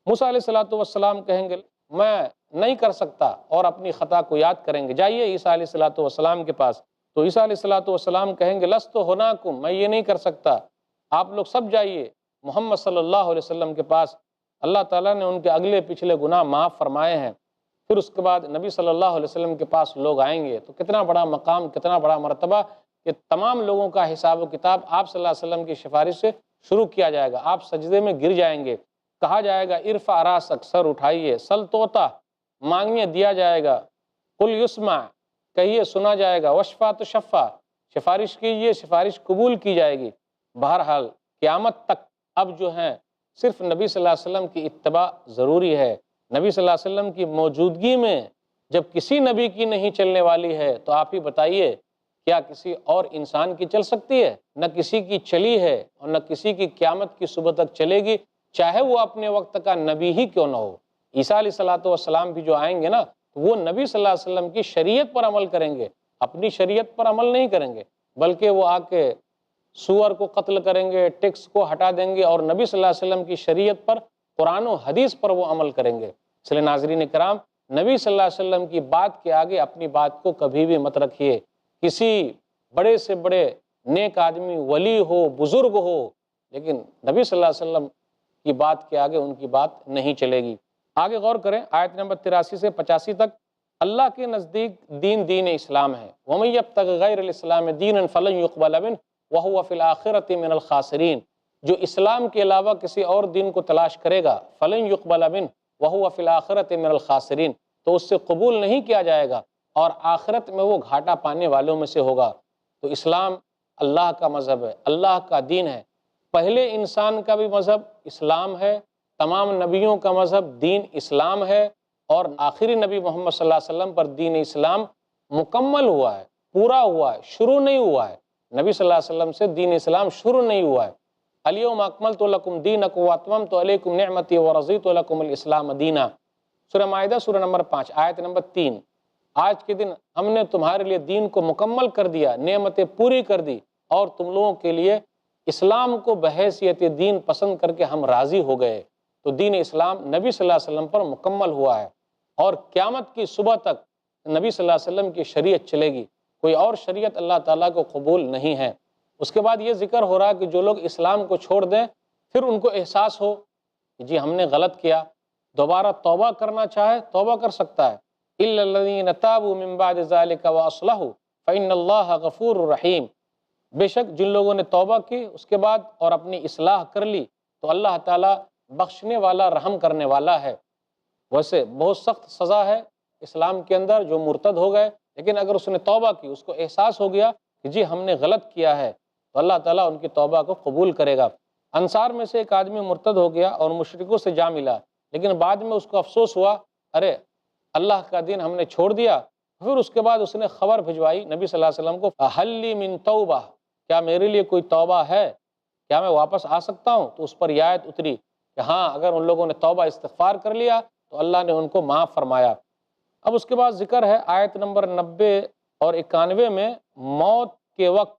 موسیٰ علیہ السلام کہیں گے میں نہیں کر سکتا، اور اپنی خطا کو یاد کریں گے، جائیے عیسیٰ علیہ السلام کے پاس۔ تو عیسیٰ علیہ السلام کہیں گے لست ہناکم، میں یہ نہیں کر سکتا، آپ لوگ سب جائیے محمد صلی اللہ علیہ وسلم کے پاس، اللہ تعالیٰ نے ان کے اگلے پچھلے گناہ معاف فرمائے ہیں۔ پھر اس کے بعد نبی صلی اللہ علیہ وسلم کے پاس لوگ آئیں گے، تو کتنا بڑا مقام، کتنا بڑا مرتبہ کہ تمام لوگوں کا حساب و کتاب آپ صلی اللہ علیہ وسلم کی سفارش سے شروع کیا جائے گا۔ آپ سجدے میں گر جائیں گے، کہا جائے گا ارفع راسک، سر اٹھائیے، سل توتا، مانگیے دیا جائے گا، قل یسمع، کہیے سنا جائے گا، وشفع تشفع، سفارش کیجئے سفارش قبول کی جائے گی۔ بہرحال قیامت تک اب جو ہیں صرف نبی صلی اللہ علیہ وسلم کی اتباع ضروری ہے۔ نبی صلی اللہ علیہ وسلم کی موجودگی میں جب کسی نبی کی نہیں چلنے والی ہے تو آپ ہی بتائیے کیا کسی اور انسان کی چل سکتی ہے؟ نہ کسی کی چلی ہے اور نہ کسی کی قیامت کی صبح تک چلے گی، چاہے وہ اپنے وقت کا نبی ہی کیوں نہ ہو۔ عیسیٰ علیہ السلام بھی جو آئیں گے نا، وہ نبی صلی اللہ علیہ وسلم کی شریعت پر عمل کریں گے، اپنی شریعت پر عمل نہیں کریں گے، بلکہ وہ آ کے سور کو قتل کریں گے، ٹیکس کو ہٹا دیں گے، اور نبی صلی اللہ علیہ وسلم کی شریعت پر، قرآن و حدیث پر وہ عمل کریں گے۔ اس لیے ناظرین کرام، نبی صلی اللہ علیہ وسلم کی بات کے آگے اپنی بات کو کبھی بھی مت رکھیے۔ کسی بڑے سے بڑے نیک آدمی، ولی ہو، بزرگ ہو، لیکن نبی صلی اللہ علیہ وسلم کی بات کے آگے ان کی بات نہیں چلے گی۔ آگے غور کریں، آیت نمبر 83 سے 85 تک، اللہ کے نزدیک دین اسلام ہے۔ وَمَن يَبْتَغِ غَيْرَ الْإِسْلَامِ دِينًا فَلَن يُقْبَلَ مِنْهُ وَهُوَ فِي الْآخِرَةِ مِنَ الْخَاسِرِينَ، جو اسلام کے علاوہ کسی اور دین کو تلاش کرے گا، فَلَن يُقْبَلَ مِنْهُ وَهُوَ فِي الْآخِرَةِ مِنَ الْخَاسِرِينَ، تو اس سے قبول نہیں کیا جائے گا اور آخرت میں وہ گھاٹا پانے والوں میں سے ہوگا۔ تو اسلام اللہ کا مذہب ہے، اللہ کا دین ہے، پہلے انسان کا بھی مذہب اسلام ہے، تمام نبیوں کا مذہب دین اسلام ہے، اور آخری نبی محمد صلی اللہ علیہ وسلم پر دین اسلام مکمل ہوا ہے، پورا ہوا ہے، شروع نہیں ہوا ہے۔ نبی صلی اللہ علیہ وسلم سے دین اسلام شروع نہیں ہوا ہے۔ الیوم اکملت لکم دینکم واتممت علیکم نعمتی ورضیت لکم الاسلام دینا، سورہ مائدہ سورہ نمبر 5 آیت نمبر 3۔ آج کے دن ہم نے تمہارے لیے دین کو مکمل کر دیا، نعمتیں پوری کر دی، اور تم لوگوں کے لیے اسلام کو بحیثیت دین پسند کر کے ہم راضی ہو گئے۔ تو دین اسلام نبی صلی اللہ علیہ وسلم پر مکمل ہوا ہے، اور قیامت کی صبح تک نبی صلی اللہ علیہ وسلم کی شریعت چلے گی، کوئی اور شریعت اللہ تعالیٰ کو قبول نہیں ہے۔ اس کے بعد یہ ذکر ہو رہا ہے کہ جو لوگ اسلام کو چھوڑ دیں، پھر ان کو احساس ہو کہ جی ہم نے غلط کیا، دوبارہ توبہ کرنا چاہے توبہ کر سکتا ہے۔ إِلَّا الَّذِينَ تَابُوا مِن بَعْدِ ذَلِكَ وَأَصْلَحُوا فَإِنَّ اللَّهَ غَفُورٌ رَحِيمٌ، بے شک جن لوگوں نے توبہ کی اس کے بعد اور اپنی اصلاح کر لی تو اللہ تعالیٰ بخشنے والا، رحم کرنے والا ہے۔ ویسے بہت سخت سزا ہے اسلام کے اندر جو مرتد ہو گئے، لیکن اگر اس نے توبہ کی، اس کو احساس ہو گیا کہ جی ہم نے غلط کیا ہے، تو اللہ تعالیٰ ان کی توبہ کو قبول کرے گا۔ انصار میں سے ایک آدمی مرتد ہو گیا اور مشرکوں سے جا ملا، لیکن بعد میں اس کو افسوس ہوا، ارے اللہ کا دین ہم نے چھوڑ دیا۔ پھر اس کے بعد اس نے خبر بھجوائی نبی صلی اللہ علیہ وسلم کو، هل لی من توبہ، کیا میرے لیے کوئی توبہ ہے، کیا میں واپس آ سکتا ہوں؟ تو اس پر یہ آیت اتری کہ ہاں اگر ان لوگوں نے توبہ استغفار کر لیا تو اللہ نے ان کو معاف فرمایا۔ اب اس کے بعد ذکر ہے آیت نمبر 90 اور 91 میں، موت کے وقت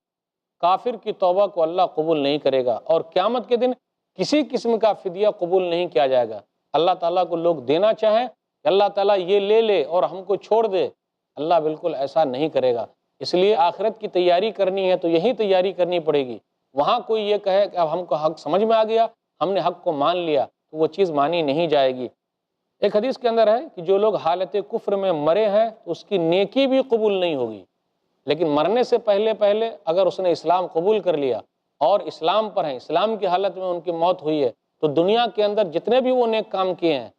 کافر کی توبہ کو اللہ قبول نہیں کرے گا، اور قیامت کے دن کسی قسم کا فدیہ قبول نہیں کیا جائے گا۔ اللہ تعالیٰ کو لوگ دینا چاہیں کہ اللہ تعالیٰ یہ لے لے اور ہم کو چھوڑ دے، اللہ بالکل ایسا نہیں کرے گا۔ اس لیے آخرت کی تیاری کرنی ہے تو یہی تیاری کرنی پڑے گی۔ وہاں کوئی یہ کہے کہ اب ہم کو حق سمجھ میں آ گیا، ہم نے حق کو مان لیا، تو وہ چیز مانی نہیں جائے گی۔ ایک حدیث کے اندر ہے کہ جو لوگ حالت کفر میں مرے ہیں تو اس کی نیکی بھی قبول نہیں ہوگی، لیکن مرنے سے پہلے اگر اس نے اسلام قبول کر لیا اور اسلام پر ہیں، اسلام کی حالت میں ان کی موت ہوئی ہے، تو دنیا کے اندر جتنے بھی وہ نیک کام کیے ہیں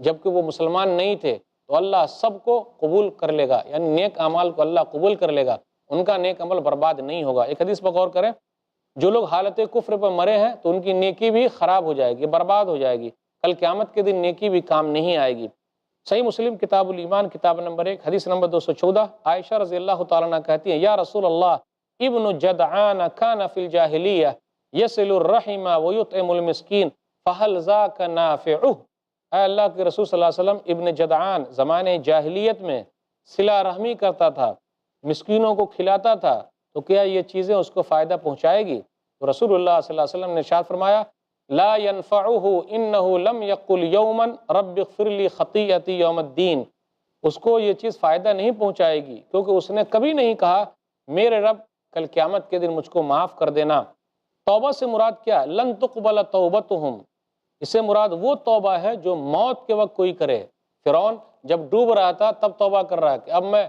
جبکہ وہ مسلمان نہیں تھے تو اللہ سب کو قبول کر لے گا، یعنی نیک اعمال کو اللہ قبول کر لے گا، ان کا نیک عمل برباد نہیں ہوگا۔ ایک حدیث پر غور کریں، جو لوگ حالت کفر پر مرے ہیں تو ان کی نیکی بھی خراب ہو جائے گی، برباد ہو جائے گی، کل قیامت کے دن نیکی بھی کام نہیں آئے گی۔ صحیح مسلم کتاب الایمان کتاب نمبر 1 حدیث نمبر 214، عائشہ رضی اللہ تعالیٰ عنہ کہتی ہیں، یا رسول اللہ ابن جدعان کان فی الجاہلیہ یصل الرحم ویطعم المسکین فہل ذاک نافعہ۔ اے اللہ کے رسول صلی اللہ علیہ وسلم، ابن جدعان زمانے جاہلیت میں صلہ رحمی کرتا تھا، مسکینوں کو کھلاتا تھا، تو کیا یہ چیزیں اس کو فائدہ پہنچائے گی؟ تو رسول اللہ صلی اللہ علیہ وسلم نے ارشاد فرمایا، لا ينفعه انه لم يقل یوما رب اغفر لی خطیئتی یوم الدین۔ اس کو یہ چیز فائدہ نہیں پہنچائے گی کیونکہ اس نے کبھی نہیں کہا میرے رب کل قیامت کے دن مجھ کو معاف کر دینا۔ توبہ سے مراد کیا؟ لن تقبل توبتہم، اس سے مراد وہ توبہ ہے جو موت کے وقت کوئی کرے۔ فرعون جب ڈوب رہا تھا تب توبہ کر رہا ہے کہ اب میں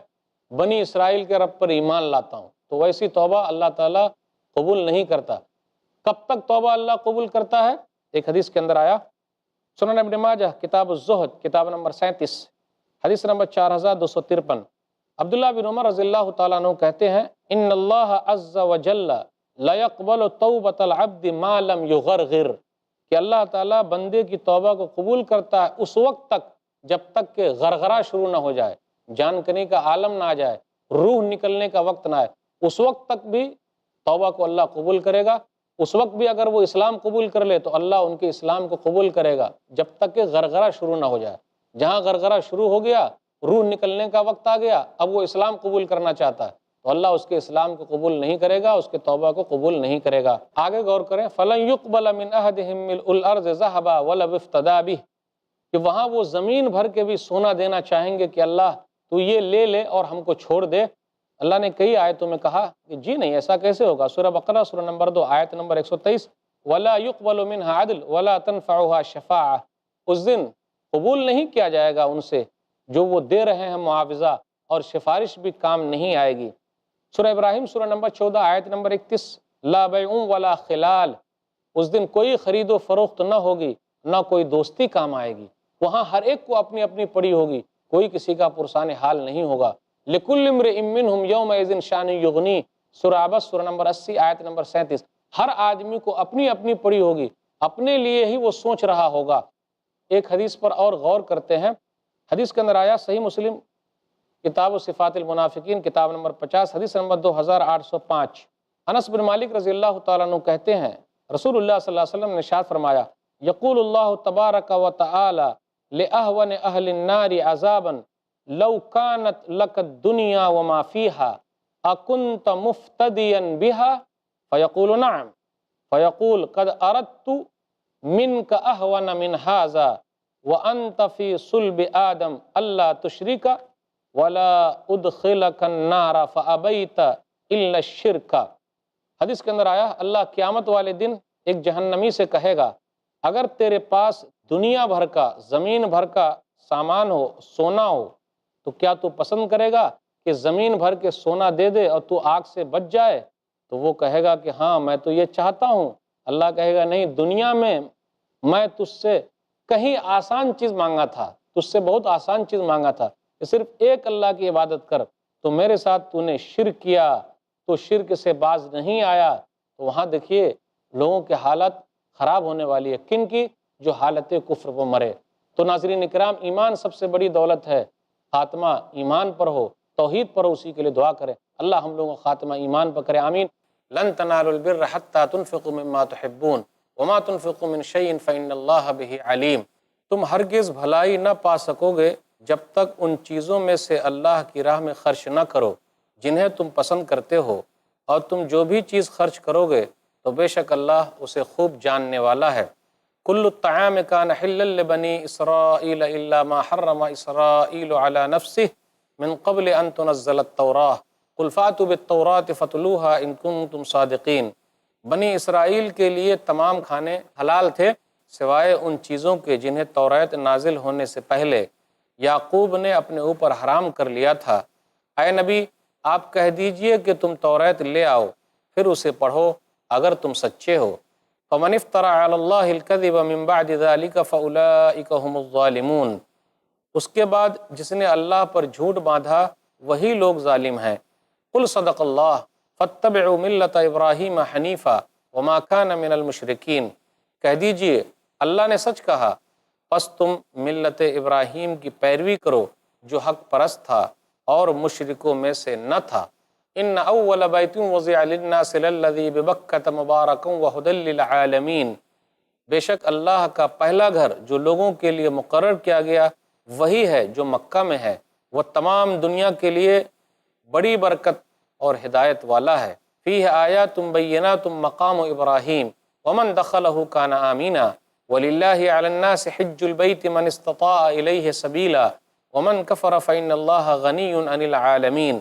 بنی اسرائیل کے رب پر ایمان لاتا ہوں، تو ویسی توبہ اللہ تعالیٰ قبول نہیں کرتا۔ کب تک توبہ اللہ قبول کرتا ہے؟ ایک حدیث کے اندر آیا، سنن ابن ماجہ کتاب الزہد کتاب نمبر 37 حدیث نمبر 4253، عبداللہ بن عمر رضی اللہ تعالیٰ عنہ کہتے ہیں، ان اللہ عز وجل لا يقبل توبۃ العبد ما لم یغرغر، کہ اللہ تعالیٰ بندے کی توبہ کو قبول کرتا ہے اس وقت تک جب تک کہ غرغرہ شروع نہ ہو جائے، جان کنی کا عالم نہ آ جائے، روح نکلنے کا وقت نہ آئے، اس وقت تک بھی توبہ کو اللہ قبول کرے گا۔ اس وقت بھی اگر وہ اسلام قبول کر لے تو اللہ ان کے اسلام کو قبول کرے گا جب تک کہ غرغرہ شروع نہ ہو جائے۔ جہاں غرغرہ شروع ہو گیا، روح نکلنے کا وقت آ گیا، اب وہ اسلام قبول کرنا چاہتا ہے تو اللہ اس کے اسلام کو قبول نہیں کرے گا، اس کے توبہ کو قبول نہیں کرے گا۔ آگے غور کریں، فَلَن يُقْبَلَ مِنْ أَحَدِهِم مِّلْءُ الْأَرْضِ ذَهَبًا وَلَوِ افْتَدَىٰ بِهِ، کہ وہاں وہ زمین بھر کے بھی سونا دینا چاہیں گے کہ اللہ تو یہ لے لے اور ہم کو چھوڑ دے۔ اللہ نے کئی آیتوں میں کہا کہ جی نہیں، ایسا کیسے ہوگا؟ سورہ بقرہ سورہ نمبر 2 آیت نمبر 123، وَلَا يُقْبَلُ مِنْهَا عَدْلٌ وَلَا تَنْفَعُهَا شَفَاعَةٌ، اس دن قبول نہیں کیا جائے گا ان سے جو وہ دے رہے ہیں معاوضہ، اور سفارش بھی کام نہیں آئے گی۔ سورہ ابراہیم سورہ نمبر 14 آیت نمبر 31، لا بیع ولا خلال، اس دن کوئی خرید و فروخت نہ ہوگی، نہ کوئی دوستی کام آئے گی، وہاں ہر ایک کو اپنی اپنی پڑی ہوگی، کوئی کسی کا پرسان حال نہیں ہوگا۔ لِكُلِّ امْرِئٍ مِّنْهُمْ يَوْمَئِذٍ شَأْنٌ يُغْنِيهِ، سورہ عبس سورہ نمبر 80 آیت نمبر 37، ہر آدمی کو اپنی اپنی پڑی ہوگی، اپنے لیے ہی وہ سوچ رہا ہوگا۔ ایک حدیث پر اور غور کرتے ہیں، حدیث کے اندر آیا، صحیح مسلم کتاب صفات المنافقین کتاب نمبر 50 حدیث نمبر 2805، انس بن مالک رضی اللہ تعالیٰ عنہ کہتے ہیں، رسول اللہ صلی اللہ علیہ وسلم نے ارشاد فرمایا، یقول اللہ تبارک و تعالی لأہون اہل النار عذابا لو كانت لك الدنيا وما فيها اكنت مفتديا بها فيقول نعم فيقول قد اردت منك اهون من هذا وانت في صلب آدم الا تشرك ولا ادخلك النار فابيت الا الشرك۔ حدیث کے اندر آیا، اللہ قیامت والے دن ایک جہنمی سے کہے گا، اگر تیرے پاس دنیا بھر کا، زمین بھر کا سامان ہو، سونا ہو، تو کیا تو پسند کرے گا کہ زمین بھر کے سونا دے دے اور تو آگ سے بچ جائے؟ تو وہ کہے گا کہ ہاں میں تو یہ چاہتا ہوں۔ اللہ کہے گا نہیں، دنیا میں میں تجھ سے کہیں آسان چیز مانگا تھا، تجھ سے بہت آسان چیز مانگا تھا کہ صرف ایک اللہ کی عبادت کر، تو میرے ساتھ تو نے شرک کیا، تو شرک سے باز نہیں آیا۔ تو وہاں دیکھیے لوگوں کے حالت خراب ہونے والی ہے، کن کی؟ جو حالت کفر پر مرے۔ تو ناظرین اکرام، ایمان سب سے بڑی دولت ہے، خاتمہ ایمان پر ہو، توحید پر ہو، اسی کے لیے دعا کریں اللہ ہم لوگوں کا خاتمہ ایمان پر کرے، آمین۔ لن تنالوا البر حتى تنفقوا مما تحبون وما تنفقوا من شيء فإن الله به علیم، تم ہرگز بھلائی نہ پا سکو گے جب تک ان چیزوں میں سے اللہ کی راہ میں خرچ نہ کرو جنہیں تم پسند کرتے ہو، اور تم جو بھی چیز خرچ کرو گے تو بے شک اللہ اسے خوب جاننے والا ہے۔ کل الطعام کان حلا لبنی اسرائیل الا ما حرم اسرائیل علی نفسہ من قبل ان تنزل التوراۃ قل فاتوا بالتوراۃ فاتلوها ان کنتم صادقین۔ بنی اسرائیل کے لیے تمام کھانے حلال تھے سوائے ان چیزوں کے جنہیں توریت نازل ہونے سے پہلے یعقوب نے اپنے اوپر حرام کر لیا تھا۔ اے نبی آپ کہہ دیجئے کہ تم توریت لے آؤ پھر اسے پڑھو اگر تم سچے ہو۔ فمن افترى علی اللہ الکذب من بعد ذلک فاولئک هم الظالمون۔ اس کے بعد جس نے اللہ پر جھوٹ باندھا وہی لوگ ظالم ہیں۔ قل صدق اللہ فاتبعوا ملت ابراہیم حنیفا وما کان من المشرکین۔ کہہ دیجئے اللہ نے سچ کہا پس تم ملت ابراہیم کی پیروی کرو جو حق پرست تھا اور مشرکوں میں سے نہ تھا۔ ان اول بیت وضع للناس للذی ببکۃ مبارکا وہدی للعالمین۔ بے شک اللہ کا پہلا گھر جو لوگوں کے لیے مقرر کیا گیا وہی ہے جو مکہ میں ہے، وہ تمام دنیا کے لیے بڑی برکت اور ہدایت والا ہے۔ فیہ آیات بینات مقام ابراہیم ومن دخلہ کان آمینا وللہ علی الناس حج البیت من استطاع الیہ سبیلا ومن کفر فإن اللہ غنی عن العالمین۔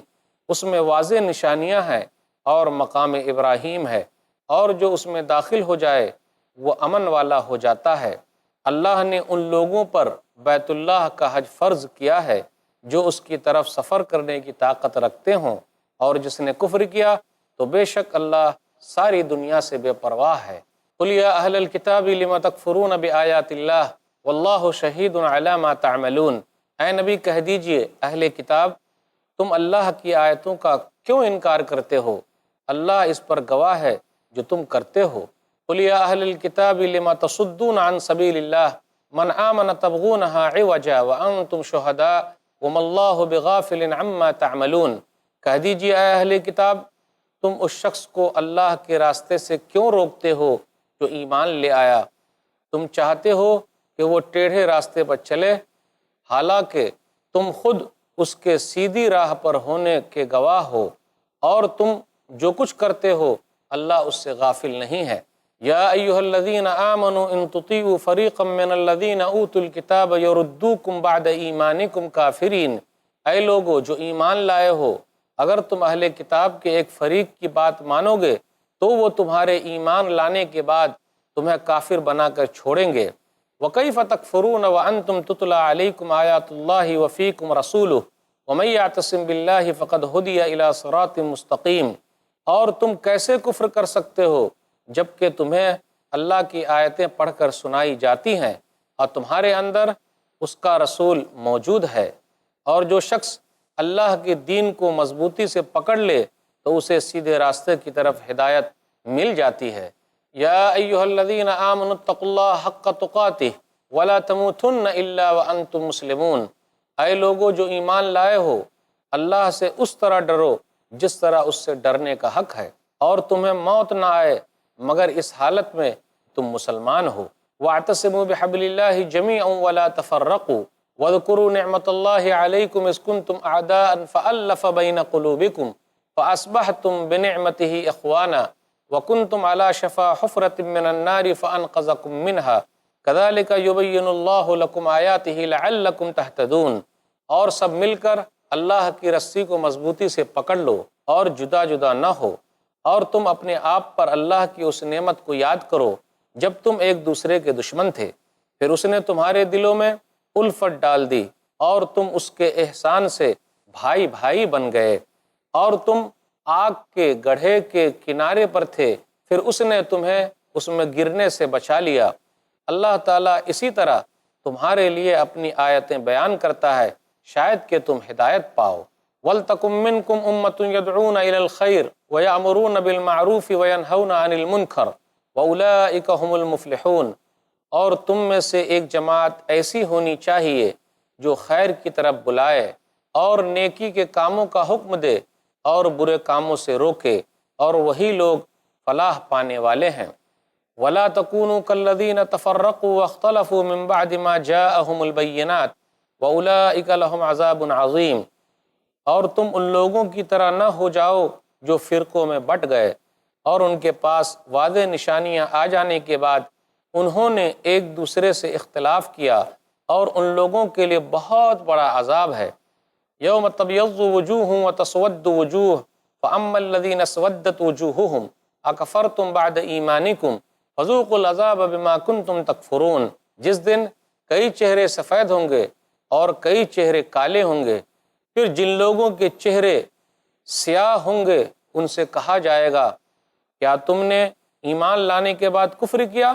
اس میں واضح نشانیاں ہیں اور مقام ابراہیم ہے، اور جو اس میں داخل ہو جائے وہ امن والا ہو جاتا ہے۔ اللہ نے ان لوگوں پر بیت اللہ کا حج فرض کیا ہے جو اس کی طرف سفر کرنے کی طاقت رکھتے ہوں، اور جس نے کفر کیا تو بے شک اللہ ساری دنیا سے بے پرواہ ہے۔ قل یا اہل الکتاب لم تکفرون بآیات اللہ واللہ شہید علی ما تعملون۔ اے نبی کہہ دیجئے اہل کتاب تم اللہ کی آیتوں کا کیوں انکار کرتے ہو، اللہ اس پر گواہ ہے جو تم کرتے ہو۔ قل یا اہل الکتاب لم تصدون عن سبیل اللہ من آمن تبغونها عوجا وانتم شہداء وما اللہ بغافل عما تعملون۔ کہہ دیجئے اے اہل کتاب تم اس شخص کو اللہ کے راستے سے کیوں روکتے ہو جو ایمان لے آیا، تم چاہتے ہو کہ وہ ٹیڑھے راستے پر چلے حالانکہ تم خود اس کے سیدھی راہ پر ہونے کے گواہ ہو، اور تم جو کچھ کرتے ہو اللہ اس سے غافل نہیں ہے۔ یا ایہا الذین آمنوا ان تطیعوا فریقا من الذین اوتوا الکتاب یردوکم بعد ایمانکم کافرین۔ اے لوگو جو ایمان لائے ہو اگر تم اہل کتاب کے ایک فریق کی بات مانو گے تو وہ تمہارے ایمان لانے کے بعد تمہیں کافر بنا کر چھوڑیں گے۔ وَكَيْفَ تَكْفُرُونَ وَأَنْتُمْ تُتْلَى عَلَيْكُمْ آيَاتُ اللَّهِ وَفِيكُمْ رَسُولُهُ وَمَن يَعْتَصِم بِاللَّهِ فَقَدْ هُدِيَ إِلَى صِرَاطٍ مُسْتَقِيمٍ۔ اور تم کیسے کفر کر سکتے ہو جبکہ تمہیں اللہ کی آیتیں پڑھ کر سنائی جاتی ہیں اور تمہارے اندر اس کا رسول موجود ہے، اور جو شخص اللہ کے دین کو مضبوطی سے پکڑ لے تو اسے سیدھے راستے کی طرف ہدایت مل جاتی ہے۔ یا ایہا الذین آمنوا اتقوا اللہ حق تقاتہ ولا تموتن الا وانتم مسلمون۔ اے لوگو جو ایمان لائے ہو اللہ سے اس طرح ڈرو جس طرح اس سے ڈرنے کا حق ہے، اور تمہیں موت نہ آئے مگر اس حالت میں تم مسلمان ہو۔ واعتصموا بحبل اللہ جمیعا ولا تفرقوا واذکروا نعمت اللہ علیکم اذ کنتم اعداء فألف بین قلوبکم فاصبحتم بنعمتہ اخوانا وکنتم علی شفا حفرۃ من النار فانقذکم منہا کذالک یبین اللہ لکم آیاتہ لعلکم تہتدون۔ اور سب مل کر اللہ کی رسی کو مضبوطی سے پکڑ لو اور جدا جدا نہ ہو، اور تم اپنے آپ پر اللہ کی اس نعمت کو یاد کرو جب تم ایک دوسرے کے دشمن تھے، پھر اس نے تمہارے دلوں میں الفت ڈال دی اور تم اس کے احسان سے بھائی بھائی بن گئے، اور تم آگ کے گڑھے کے کنارے پر تھے پھر اس نے تمہیں اس میں گرنے سے بچا لیا۔ اللہ تعالیٰ اسی طرح تمہارے لیے اپنی آیتیں بیان کرتا ہے شاید کہ تم ہدایت پاؤ۔ وَلْتَكُن مِّنكُمْ أُمَّةٌ يَدْعُونَ إِلَى الْخَيْرِ وَيَأْمُرُونَ بِالْمَعْرُوفِ وَيَنْهَوْنَ عَنِ الْمُنكَرِ وَأُولَٰئِكَ هُمُ الْمُفْلِحُونَ۔ اور تم میں سے ایک جماعت ایسی ہونی چاہیے جو خیر کی طرف بلائے اور نیکی کے کاموں کا حکم دے اور برے کاموں سے روکے، اور وہی لوگ فلاح پانے والے ہیں۔ وَلَا تَكُونُوا كَالَّذِينَ تَفَرَّقُوا وَاخْتَلَفُوا مِن بَعْدِ مَا جَاءَهُمُ الْبَيِّنَاتُ وَأُولَٰئِكَ لَهُمْ عَذَابٌ عَظِيمٌ۔ اور تم ان لوگوں کی طرح نہ ہو جاؤ جو فرقوں میں بٹ گئے اور ان کے پاس واضح نشانیاں آ جانے کے بعد انہوں نے ایک دوسرے سے اختلاف کیا، اور ان لوگوں کے لیے بہت بڑا عذاب ہے۔ یوم تبیض وجوہ وتسود وجوہ فاما الذین اسودت وجوہہم اکفرتم بعد ایمانکم فذوقوا العذاب بما کنتم تکفرون۔ جس دن کئی چہرے سفید ہوں گے اور کئی چہرے کالے ہوں گے، پھر جن لوگوں کے چہرے سیاہ ہوں گے ان سے کہا جائے گا کیا تم نے ایمان لانے کے بعد کفر کیا؟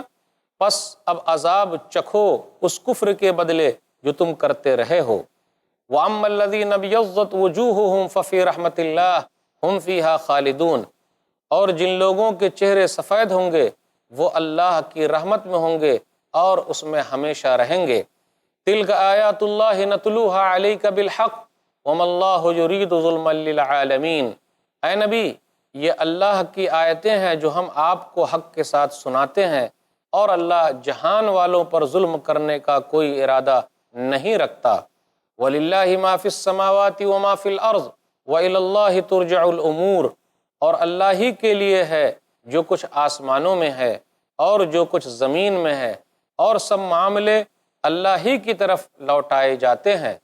پس اب عذاب چکھو اس کفر کے بدلے جو تم کرتے رہے ہو۔ وَأَمَّا الَّذِينَ ابْيَضَّتْ وُجُوهُهُمْ فَفِي رَحْمَةِ اللَّهِ هُمْ فِيهَا خَالِدُونَ۔ اور جن لوگوں کے چہرے سفید ہوں گے وہ اللہ کی رحمت میں ہوں گے اور اس میں ہمیشہ رہیں گے۔ تِلْكَ آیاتُ اللَّهِ نَتْلُوهَا عَلَيْكَ بِالْحَقِّ وَمَا اللَّهُ يُرِيدُ ظُلْمًا لِلْعَالَمِينَ۔ اے نبی، یہ اللہ کی آیتیں ہیں جو ہم آپ کو حق کے ساتھ سناتے ہیں، اور اللہ جہان والوں پر ظلم کرنے کا کوئی ارادہ نہیں رکھتا۔ وَلِلَّهِ مَا فِي السَّمَاوَاتِ وَمَا فِي الْأَرْضِ وَإِلَى اللَّهِ تُرْجَعُ الْأُمُورُ۔ اور اللہ ہی کے لیے ہے جو کچھ آسمانوں میں ہے اور جو کچھ زمین میں ہے، اور سب معاملے اللہ ہی کی طرف لوٹائے جاتے ہیں۔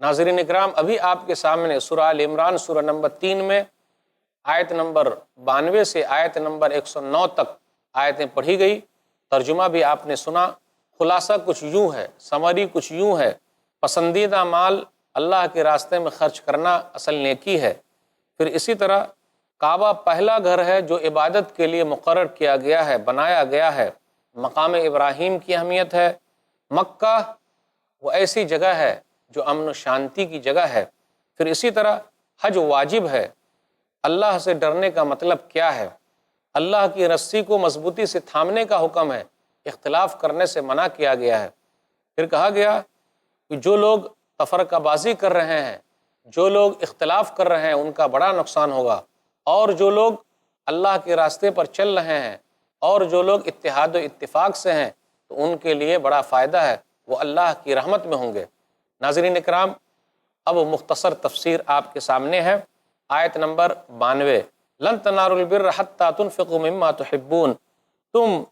ناظرین اکرام، ابھی آپ کے سامنے سورہ آل عمران سورہ نمبر 3 میں آیت نمبر 92 سے آیت نمبر 109 تک آیتیں پڑھی گئی، ترجمہ بھی آپ نے سنا۔ خلاصہ کچھ یوں ہے، سمری کچھ یوں ہے: پسندیدہ مال اللہ کے راستے میں خرچ کرنا اصل نیکی ہے۔ پھر اسی طرح کعبہ پہلا گھر ہے جو عبادت کے لیے مقرر کیا گیا ہے، بنایا گیا ہے۔ مقام ابراہیم کی اہمیت ہے۔ مکہ وہ ایسی جگہ ہے جو امن و شانتی کی جگہ ہے۔ پھر اسی طرح حج واجب ہے۔ اللہ سے ڈرنے کا مطلب کیا ہے؟ اللہ کی رسی کو مضبوطی سے تھامنے کا حکم ہے، اختلاف کرنے سے منع کیا گیا ہے۔ پھر کہا گیا کہ جو لوگ تفرقہ بازی کر رہے ہیں، جو لوگ اختلاف کر رہے ہیں، ان کا بڑا نقصان ہوگا، اور جو لوگ اللہ کے راستے پر چل رہے ہیں اور جو لوگ اتحاد و اتفاق سے ہیں تو ان کے لیے بڑا فائدہ ہے، وہ اللہ کی رحمت میں ہوں گے۔ ناظرین اکرام، اب مختصر تفسیر آپ کے سامنے ہے۔ آیت نمبر 92: لن تنالوا البر حتی تنفقوا مما تحبون۔ تم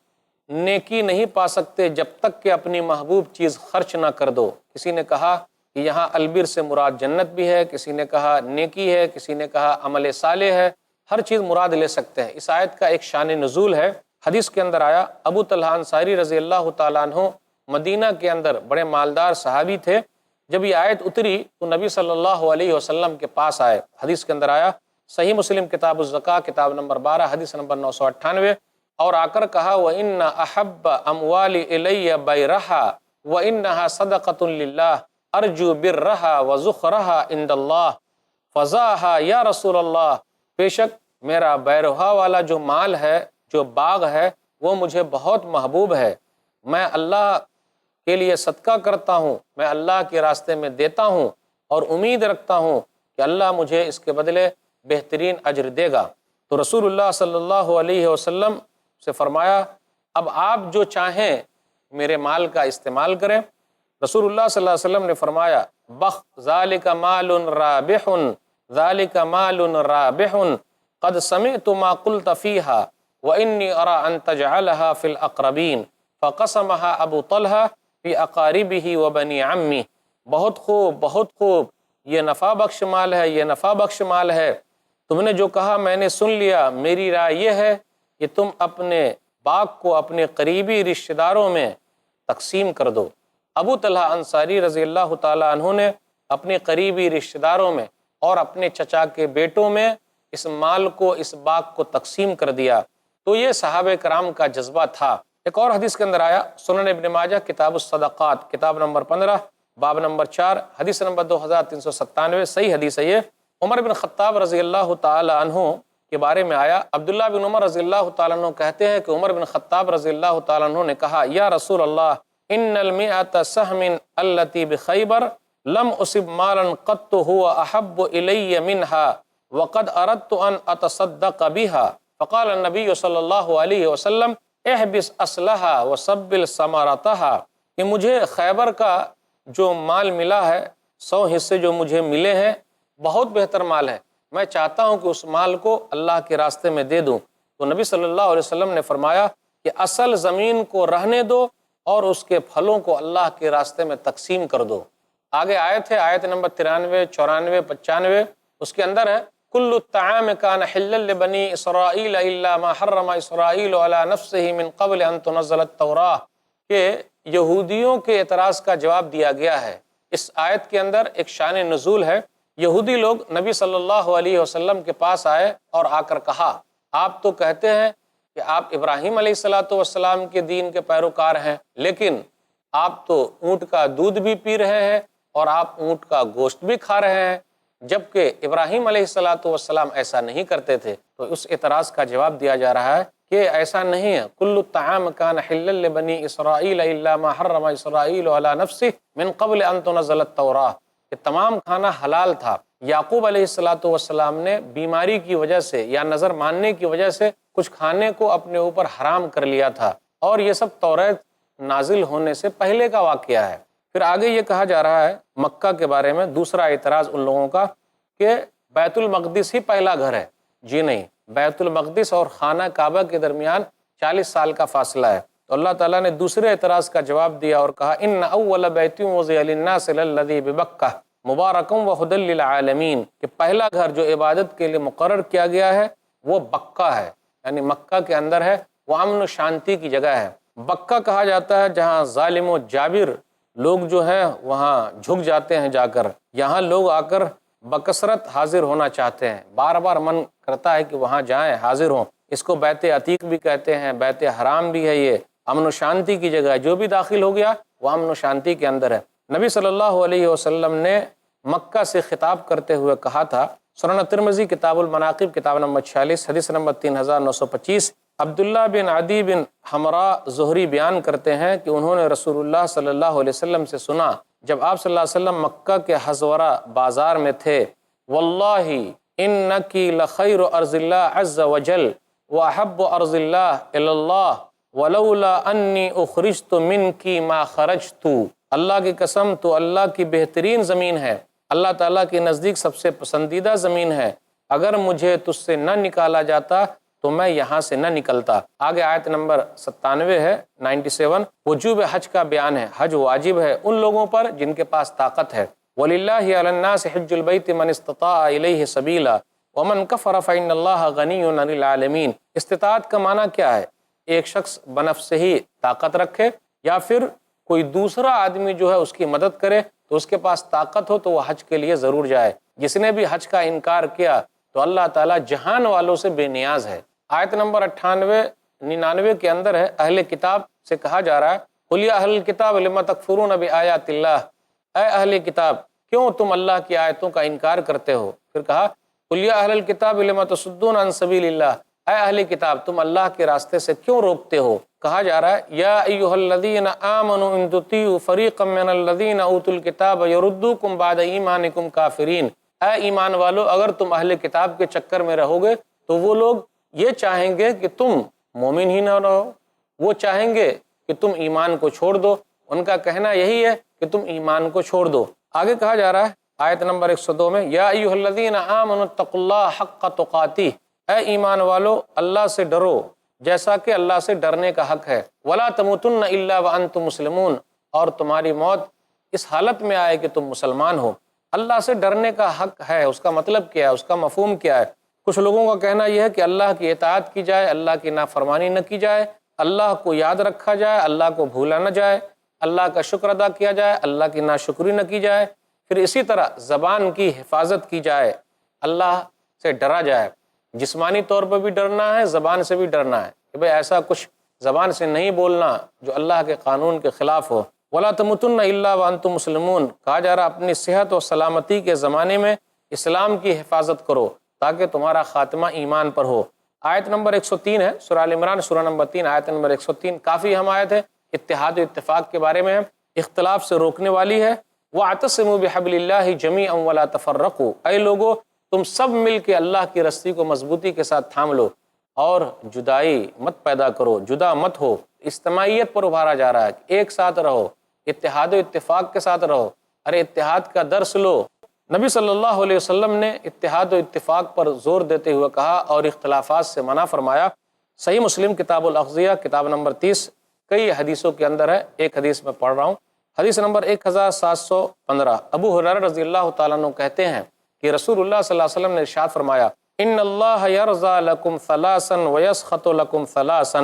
نیکی نہیں پا سکتے جب تک کہ اپنی محبوب چیز خرچ نہ کر دو۔ کسی نے کہا کہ یہاں البر سے مراد جنت بھی ہے، کسی نے کہا نیکی ہے، کسی نے کہا عمل صالح ہے، ہر چیز مراد لے سکتے ہیں۔ اس آیت کا ایک شان نزول ہے۔ حدیث کے اندر آیا، ابو طلحہ انصاری رضی اللہ تعالیٰ عنہ مدینہ کے اندر بڑے مالدار صحابی تھے۔ جب یہ آیت اتری تو نبی صلی اللہ علیہ وسلم کے پاس آئے۔ حدیث کے اندر آیا، صحیح مسلم کتاب الزکاة کتاب نمبر 12 حدیث نمبر 998، اور آ کر کہا وَإِنَّ أَحَبَّ أَمْوَالِ إِلَيَّ بَيْرَهَا وَإِنَّهَا صَدَقَةٌ لِلَّهِ أَرْجُو بِرَّهَا وَزُخْرَهَا عِنْدَ اللَّهِ فَزَاهَا يَا رسول اللہ۔ بے شک میرا بیروہا والا جو مال ہے، جو باغ ہے، وہ مجھے بہت محبوب ہے۔ میں اللہ کے لیے صدقہ کرتا ہوں، میں اللہ کے راستے میں دیتا ہوں، اور امید رکھتا ہوں کہ اللہ مجھے اس کے بدلے بہترین اجر دے گا۔ تو رسول اللہ صلی اللہ علیہ وسلم سے فرمایا، اب آپ جو چاہیں میرے مال کا استعمال کریں۔ رسول اللہ صلی اللہ علیہ وسلم نے فرمایا، بخ ذالک مال رابح، ذالک مال رابح قد سمعت ما قلت فیہا وانی ارى ان تجعلها فی الاقربین فقسمها ابو طلحہ فی اقاربہ وبنی عمہ۔ بہت خوب، بہت خوب، یہ نفع بخش مال ہے، یہ نفع بخش مال ہے۔ تم نے جو کہا میں نے سن لیا۔ میری رائے یہ ہے کہ تم اپنے باغ کو اپنے قریبی رشتہ داروں میں تقسیم کر دو۔ ابو طلحہ انصاری رضی اللہ تعالیٰ عنہ نے اپنے قریبی رشتہ داروں میں اور اپنے چچا کے بیٹوں میں اس مال کو، اس باغ کو تقسیم کر دیا۔ تو یہ صحابہ کرام کا جذبہ تھا۔ ایک اور حدیث کے اندر آیا، سنن ابن ماجہ کتاب الصدقات کتاب نمبر 15 باب نمبر 4 حدیث نمبر 2397، صحیح حدیث ہے یہ۔ عمر بن خطاب رضی اللہ تعالی عنہ کے بارے میں آیا، عبداللہ بن عمر رضی اللہ تعالیٰ عنہ کہتے ہیں کہ عمر بن خطاب رضی اللہ تعالیٰ عنہ نے کہا، یا رسول اللہ ان المئة سهم التي بخیبر لم اصب مالا قط هو احب الی منها وقد اردت ان اتصدق بها، فقال النبی صلی اللہ علیہ وسلم احبس اصلها وسبل ثمرتها، کہ مجھے خیبر کا جو مال ملا ہے، 100 حصے جو مجھے ملے ہیں، بہت بہتر مال ہے، میں چاہتا ہوں کہ اس مال کو اللہ کے راستے میں دے دوں۔ تو نبی صلی اللہ علیہ وسلم نے فرمایا کہ اصل زمین کو رہنے دو اور اس کے پھلوں کو اللہ کے راستے میں تقسیم کر دو۔ آگے آیت ہے، آیت نمبر 93، 94، 95، اس کے اندر ہے کل الطعام کان حلا لبنی اسرائیل الا ما حرم اسرائیل علی نفسہ من قبل ان تنزل التوراہ، کہ یہودیوں کے اعتراض کا جواب دیا گیا ہے۔ اس آیت کے اندر ایک شان نزول ہے۔ یہودی لوگ نبی صلی اللہ علیہ وسلم کے پاس آئے اور آ کر کہا، آپ تو کہتے ہیں کہ آپ ابراہیم علیہ السلام کے دین کے پیروکار ہیں، لیکن آپ تو اونٹ کا دودھ بھی پی رہے ہیں اور آپ اونٹ کا گوشت بھی کھا رہے ہیں، جبکہ ابراہیم علیہ السلام ایسا نہیں کرتے تھے۔ تو اس اعتراض کا جواب دیا جا رہا ہے کہ ایسا نہیں ہے، کل الطعام کان حلا لبنی اسرائیل الا ما حرم اسرائیل علی نفسہ من قبل ان تنزل التوراہ، کہ تمام کھانا حلال تھا۔ یعقوب علیہ السلام نے بیماری کی وجہ سے یا نظر ماننے کی وجہ سے کچھ کھانے کو اپنے اوپر حرام کر لیا تھا، اور یہ سب توریت نازل ہونے سے پہلے کا واقعہ ہے۔ پھر آگے یہ کہا جا رہا ہے مکہ کے بارے میں، دوسرا اعتراض ان لوگوں کا کہ بیت المقدس ہی پہلا گھر ہے۔ جی نہیں، بیت المقدس اور خانہ کعبہ کے درمیان 40 سال کا فاصلہ ہے۔ تو اللہ تعالیٰ نے دوسرے اعتراض کا جواب دیا اور کہا ان اول بیت وضع للناس للذی ببکہ مبارک وہدی للعالمین، کہ پہلا گھر جو عبادت کے لیے مقرر کیا گیا ہے وہ بکہ ہے، یعنی مکہ کے اندر ہے، وہ امن و شانتی کی جگہ ہے۔ بکہ کہا جاتا ہے جہاں ظالم و جابر لوگ جو ہیں وہاں جھک جاتے ہیں جا کر، یہاں لوگ آ کر بکثرت حاضر ہونا چاہتے ہیں، بار بار من کرتا ہے کہ وہاں جائیں، حاضر ہوں۔ اس کو بیت عتیق بھی کہتے ہیں، بیت حرام بھی ہے، یہ امن و شانتی کی جگہ ہے، جو بھی داخل ہو گیا وہ امن و شانتی کے اندر ہے۔ نبی صلی اللہ علیہ وسلم نے مکہ سے خطاب کرتے ہوئے کہا تھا، سنن ترمذی کتاب المناقب کتاب نمبر 46 حدیث نمبر 3925، عبداللہ بن عدی بن حمراء زہری بیان کرتے ہیں کہ انہوں نے رسول اللہ صلی اللہ علیہ وسلم سے سنا جب آپ صلی اللہ علیہ وسلم مکہ کے حزورہ بازار میں تھے، واللہ انکی لخیر ارض اللہ عز وجل واحب ارض اللہ الی اللہ ولولا انی اخرجت منکی ما خرجت، اللہ کی قسم تو اللہ کی بہترین زمین ہے، اللہ تعالیٰ کے نزدیک سب سے پسندیدہ زمین ہے، اگر مجھے تجھ سے نہ نکالا جاتا تو میں یہاں سے نہ نکلتا۔ آگے آیت نمبر 97 ہے، 97، وجوب حج کا بیان ہے، حج واجب ہے ان لوگوں پر جن کے پاس طاقت ہے۔ وَلِلَّهِ عَلَى النَّاسِ حِجُّ الْبَيْتِ مَنِ اسْتَطَاعَ إِلَيْهِ سَبِيلًا وَمَنْ كَفَرَ فَإِنَّ اللَّهَ غَنِيٌّ عَنِ الْعَالَمِينَ۔ استطاعت کا معنی کیا ہے؟ ایک شخص بنفس ہی طاقت رکھے یا پھر کوئی دوسرا آدمی جو ہے اس کی مدد کرے، تو اس کے پاس طاقت ہو تو وہ حج کے لیے ضرور جائے۔ جس نے بھی حج کا انکار کیا تو اللہ تعالیٰ جہان والوں سے بے نیاز ہے۔ آیت نمبر 98 99 کے اندر ہے، اہل کتاب سے کہا جا رہا ہے قُلْ يَا أَهْلَ الْكِتَابِ لِمَ تَكْفُرُونَ بِآيَاتِ اللَّهِ، اے اہل کتاب کیوں تم اللہ کی آیتوں کا انکار کرتے ہو؟ پھر کہا قُلْ يَا أَهْلَ الْكِتَابِ لِمَ تَصُدُّونَ عَنْ سَبِيلِ اللَّهِ، اے اہل کتاب تم اللہ کے راستے سے کیوں روکتے ہو؟ کہا جا رہا ہے یا ایھا الذین آمنوا ان تطیعوا فریقا من الذین اوتوا الکتاب یردوکم بعد ایمانکم کافرین، اے ایمان والو اگر تم اہل کتاب کے چکر میں رہو گے تو وہ لوگ یہ چاہیں گے کہ تم مومن ہی نہ رہو، وہ چاہیں گے کہ تم ایمان کو چھوڑ دو، ان کا کہنا یہی ہے کہ تم ایمان کو چھوڑ دو۔ آگے کہا جا رہا ہے آیت نمبر 102 میں یا ایھا الذین آمنوا اتقوا اللہ حق تقاتہ، اے ایمان والو اللہ سے ڈرو جیسا کہ اللہ سے ڈرنے کا حق ہے، ولا تموتن الا وانتم مسلمون، اور تمہاری موت اس حالت میں آئے کہ تم مسلمان ہو۔ اللہ سے ڈرنے کا حق ہے، اس کا مطلب کیا ہے، اس کا مفہوم کیا ہے؟ کچھ لوگوں کا کہنا یہ ہے کہ اللہ کی اطاعت کی جائے، اللہ کی نافرمانی نہ کی جائے، اللہ کو یاد رکھا جائے، اللہ کو بھولا نہ جائے، اللہ کا شکر ادا کیا جائے، اللہ کی ناشکری نہ کی جائے، پھر اسی طرح زبان کی حفاظت کی جائے، اللہ سے ڈرا جائے، جسمانی طور پر بھی ڈرنا ہے، زبان سے بھی ڈرنا ہے کہ بھئی ایسا کچھ زبان سے نہیں بولنا جو اللہ کے قانون کے خلاف ہو۔ وَلَا تَمُوتُنَّ إِلَّا وَأَنْتُمْ مُسْلِمُونَ، کہا جا رہا اپنی صحت و سلامتی کے زمانے میں اسلام کی حفاظت کرو تاکہ تمہارا خاتمہ ایمان پر ہو۔ آیت نمبر 103 ہے، سورہ آل عمران سورہ نمبر 3 آیت نمبر 103، کافی اہم آیت ہے، اتحاد و اتفاق کے بارے میں ہے، اختلاف سے روکنے والی ہے۔ وَاعْتَصِمُوا بِحَبْلِ اللَّهِ جَمِيعًا وَلَا تَفَرَّقُوا، اے لوگو تم سب مل کے اللہ کی رسی کو مضبوطی کے ساتھ تھام لو اور جدائی مت پیدا کرو، جدا مت ہو۔ اجتماعیت پر ابھارا جا رہا ہے کہ ایک ساتھ رہو، اتحاد و اتفاق کے ساتھ رہو۔ ارے اتحاد کا درس لو، نبی صلی اللہ علیہ وسلم نے اتحاد و اتفاق پر زور دیتے ہوئے کہا اور اختلافات سے منع فرمایا۔ صحیح مسلم کتاب الاغذیہ کتاب نمبر 30 کئی حدیثوں کے اندر ہے، ایک حدیث میں پڑھ رہا ہوں، حدیث نمبر 1715۔ ابو ہریرہ رضی اللہ تعالیٰ عنہ کہتے ہیں کہ رسول اللہ صلی اللہ علیہ وسلم نے ارشاد فرمایا، ان اللہ یرضی لکم ثلاثا ویسخط لکم ثلاثا،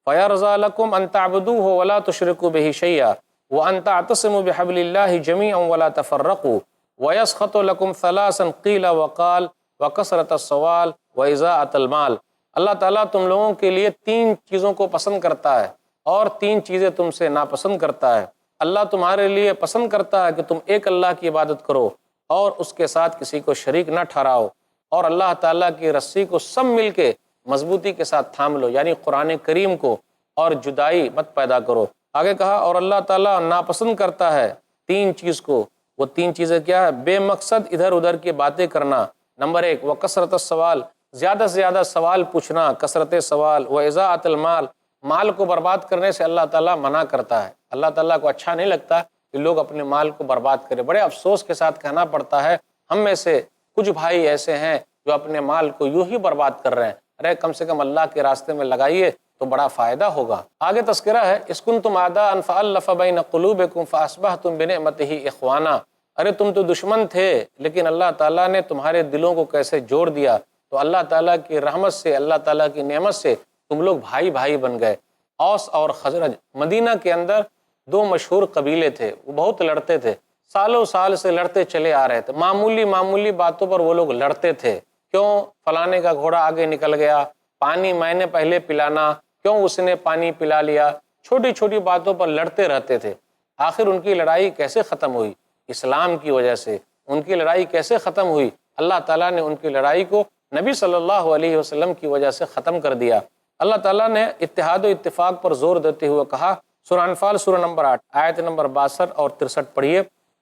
فیرضی لکم ان تعبدوہ ولا تشرکوا بہ شیئا وان تعتصموا بحبل اللہ جمیعا ولا تفرقوا، ویسخط لکم ثلاثا قیل وقال وکثرت السوال واضاعۃ المال۔ اللہ تعالیٰ تم لوگوں کے لیے 3 چیزوں کو پسند کرتا ہے اور 3 چیزیں تم سے ناپسند کرتا ہے۔ اللہ تمہارے لیے پسند کرتا ہے کہ تم ایک اللہ کی عبادت کرو اور اس کے ساتھ کسی کو شریک نہ ٹھہراؤ، اور اللہ تعالیٰ کی رسی کو سب مل کے مضبوطی کے ساتھ تھام لو، یعنی قرآن کریم کو، اور جدائی مت پیدا کرو۔ آگے کہا اور اللہ تعالیٰ ناپسند کرتا ہے 3 چیز کو، وہ 3 چیزیں کیا ہے؟ بے مقصد ادھر ادھر کی باتیں کرنا، نمبر 1، وہ کثرت السوال، زیادہ سے زیادہ سوال پوچھنا، کثرت سوال، و اضاعۃ المال، مال کو برباد کرنے سے اللہ تعالیٰ منع کرتا ہے۔ اللہ تعالیٰ کو اچھا نہیں لگتا کہ لوگ اپنے مال کو برباد کریں۔ بڑے افسوس کے ساتھ کہنا پڑتا ہے ہم میں سے کچھ بھائی ایسے ہیں جو اپنے مال کو یوں ہی برباد کر رہے ہیں۔ ارے کم سے کم اللہ کے راستے میں لگائیے تو بڑا فائدہ ہوگا۔ آگے تذکرہ ہے، اِذ کنتم اعداء فألف بین قلوبکم فاصبحتم بنعمتہ اخوانا، ارے تم تو دشمن تھے لیکن اللہ تعالیٰ نے تمہارے دلوں کو کیسے جوڑ دیا، تو اللہ تعالیٰ کی رحمت سے، اللہ تعالیٰ کی نعمت سے تم لوگ بھائی بھائی بن گئے۔ اوس اور خزرج، مدینہ کے اندر 2 مشہور قبیلے تھے، وہ بہت لڑتے تھے، سالوں سال سے لڑتے چلے آ رہے تھے، معمولی باتوں پر وہ لوگ لڑتے تھے۔ کیوں فلانے کا گھوڑا آگے نکل گیا، پانی میں نے پہلے پلانا، کیوں اس نے پانی پلا لیا، چھوٹی چھوٹی باتوں پر لڑتے رہتے تھے۔ آخر ان کی لڑائی کیسے ختم ہوئی؟ اسلام کی وجہ سے۔ ان کی لڑائی کیسے ختم ہوئی؟ اللہ تعالیٰ نے ان کی لڑائی کو نبی صلی اللہ علیہ وسلم کی وجہ سے ختم کر دیا۔ اللہ تعالیٰ نے اتحاد و اتفاق پر زور دیتے ہوئے کہا، سورہ انفال سورہ نمبر 8 آیت نمبر 62 اور 63 پڑھیے،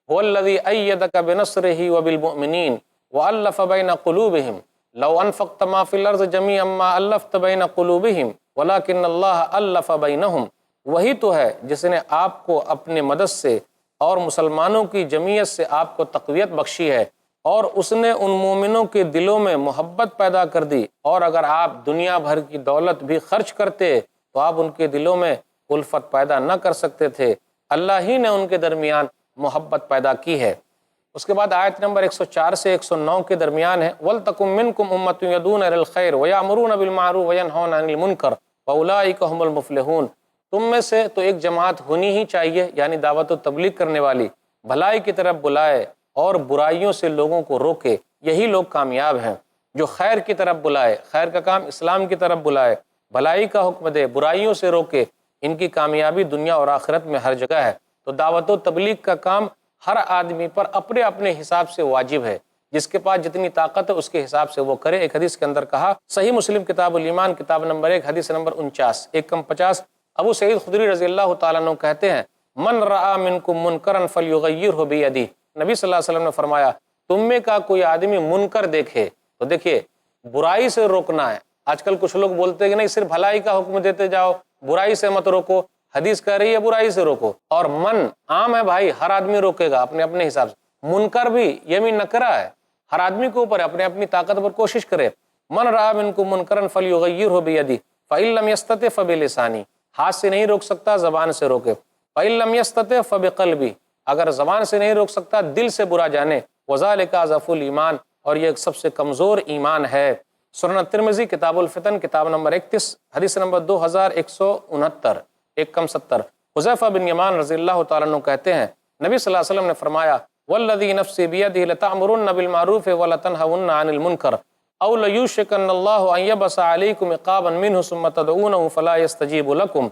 هو الذی ایدک بنصرہ وبالمؤمنین وألف بین قلوبہم لو انفقت ما فی الارض جمیعا ما الفت بین قلوبہم ولکن اللہ الف بینہم، وہی تو ہے جس نے آپ کو اپنے مدد سے اور مسلمانوں کی جمعیت سے آپ کو تقویت بخشی ہے، اور اس نے ان مومنوں کے دلوں میں محبت پیدا کر دی، اور اگر آپ دنیا بھر کی دولت بھی خرچ کرتے تو آپ ان کے دلوں میں الفت پیدا نہ کر سکتے تھے، اللہ ہی نے ان کے درمیان محبت پیدا کی ہے۔ اس کے بعد آیت نمبر 104 سے 109 کے درمیان ہے، وَلْتَكُمْ مِنْكُمْ أُمَّةٌ يَدْعُونَ إِلَى الْخَيْرِ وَيَأْمُرُونَ بِالْمَعْرُوفِ وَيَنْهَوْنَ عَنِ الْمُنْكَرِ وَأُولَٰئِكَ هُمُ الْمُفْلِحُونَ، تم میں سے تو ایک جماعت ہونی ہی چاہیے، یعنی دعوت و تبلیغ کرنے والی، بھلائی کی طرف بلائے اور برائیوں سے لوگوں کو روکے، یہی لوگ کامیاب ہیں۔ جو خیر کی طرف بلائے، خیر کا کام اسلام کی طرف بلائے، بھلائی کا حکم دے، برائیوں سے روکے، ان کی کامیابی دنیا اور آخرت میں ہر جگہ ہے۔ تو دعوت و تبلیغ کا کام ہر آدمی پر اپنے اپنے حساب سے واجب ہے، جس کے پاس جتنی طاقت ہے اس کے حساب سے وہ کرے۔ ایک حدیث کے اندر کہا، صحیح مسلم کتاب الایمان کتاب نمبر 1 حدیث نمبر 49 150، ابو سعید خدری رضی اللہ تعالیٰ عنہ کہتے ہیں، من رآ منکم منکرا فلیغیرہ بیدہ، نبی صلی اللہ علیہ وسلم نے فرمایا تم میں کا کوئی آدمی منکر دیکھے تو دیکھیے برائی سے روکنا ہے۔ آج کل کچھ لوگ بولتے ہیں کہ نہیں صرف بھلائی کا حکم دیتے جاؤ، برائی سے مت روکو، حدیث کہہ رہی ہے برائی سے روکو، اور من عام ہے بھائی، ہر آدمی روکے گا اپنے اپنے حساب سے، منکر بھی یہ بھی نکرہ ہے، ہر آدمی کے اوپر اپنے اپنی طاقت پر کوشش کرے۔ من رآ منکم منکرا فلیغیرہ بیدہ فإن لم یستطع فبلسانہ، ہاتھ سے نہیں روک سکتا زبان سے روکے، فإن لم یستطع فبقلبہ، اگر زبان سے نہیں روک سکتا دل سے برا جانے، وذالک اضعف الایمان، اور یہ سب سے کمزور ایمان ہے۔ سنن ترمذی کتاب الفتن کتاب نمبر 31 حدیث نمبر 2169 170، حذیفہ بن یمان رضی اللہ تعالیٰ عنہ کہتے ہیں نبی صلی اللہ علیہ وسلم نے فرمایا، والذی نفسی بیدہ لتأمرن بالمعروف ولتنہون عن المنکر او لیوشکن اللہ ان یبعث علیکم عقابا منہ ثم تدعونہ فلا یستجیب لکم،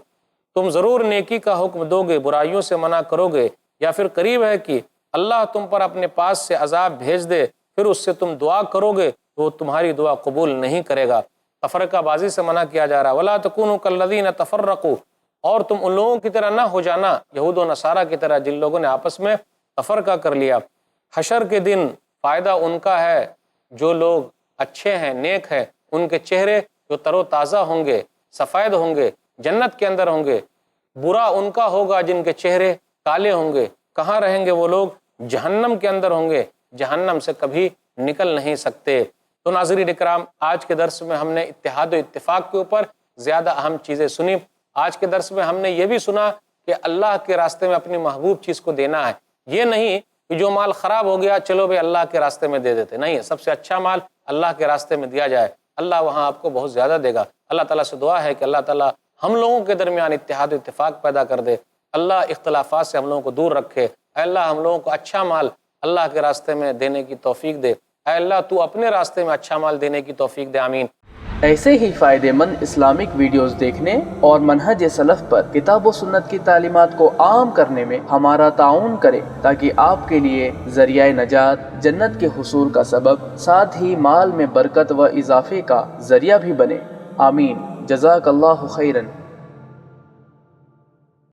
تم ضرور نیکی کا حکم دو گے، برائیوں سے منع کرو گے، یا پھر قریب ہے کہ اللہ تم پر اپنے پاس سے عذاب بھیج دے، پھر اس سے تم دعا کرو گے تو وہ تمہاری دعا قبول نہیں کرے گا۔ تفرقہ بازی سے منع کیا جا رہا ہے، ولا تکونوا کالذین تفرقوا، اور تم ان لوگوں کی طرح نہ ہو جانا یہود و نصارہ کی طرح جن لوگوں نے آپس میں تفرقہ کر لیا۔ حشر کے دن فائدہ ان کا ہے جو لوگ اچھے ہیں، نیک ہیں، ان کے چہرے جو تر و تازہ ہوں گے، سفید ہوں گے، جنت کے اندر ہوں گے۔ برا ان کا ہوگا جن کے چہرے کالے ہوں گے، کہاں رہیں گے وہ لوگ؟ جہنم کے اندر ہوں گے۔ جہنم سے کبھی نکل نہیں سکتے۔ تو ناظرین اکرام، آج کے درس میں ہم نے اتحاد و اتفاق کے اوپر زیادہ اہم چیزیں سنی۔ آج کے درس میں ہم نے یہ بھی سنا کہ اللہ کے راستے میں اپنی محبوب چیز کو دینا ہے۔ یہ نہیں کہ جو مال خراب ہو گیا چلو بھائی اللہ کے راستے میں دے دیتے، نہیں، سب سے اچھا مال اللہ کے راستے میں دیا جائے، اللہ وہاں آپ کو بہت زیادہ دے گا۔ اللہ تعالیٰ سے دعا ہے کہ اللہ تعالیٰ ہم لوگوں کے درمیان اتحاد و اتفاق پیدا کر دے، اللہ اختلافات سے ہم لوگوں کو دور رکھے، اے اللہ ہم لوگوں کو اچھا مال اللہ کے راستے میں دینے کی توفیق دے، اے اللہ تو اپنے راستے میں اچھا مال دینے کی توفیق دے، آمین۔ ایسے ہی فائدہ مند اسلامک ویڈیوز دیکھنے اور منہج سلف پر کتاب و سنت کی تعلیمات کو عام کرنے میں ہمارا تعاون کریں، تاکہ آپ کے لیے ذریعہ نجات، جنت کے حصول کا سبب، ساتھ ہی مال میں برکت و اضافے کا ذریعہ بھی بنے، آمین۔ جزاک اللہ خیرن۔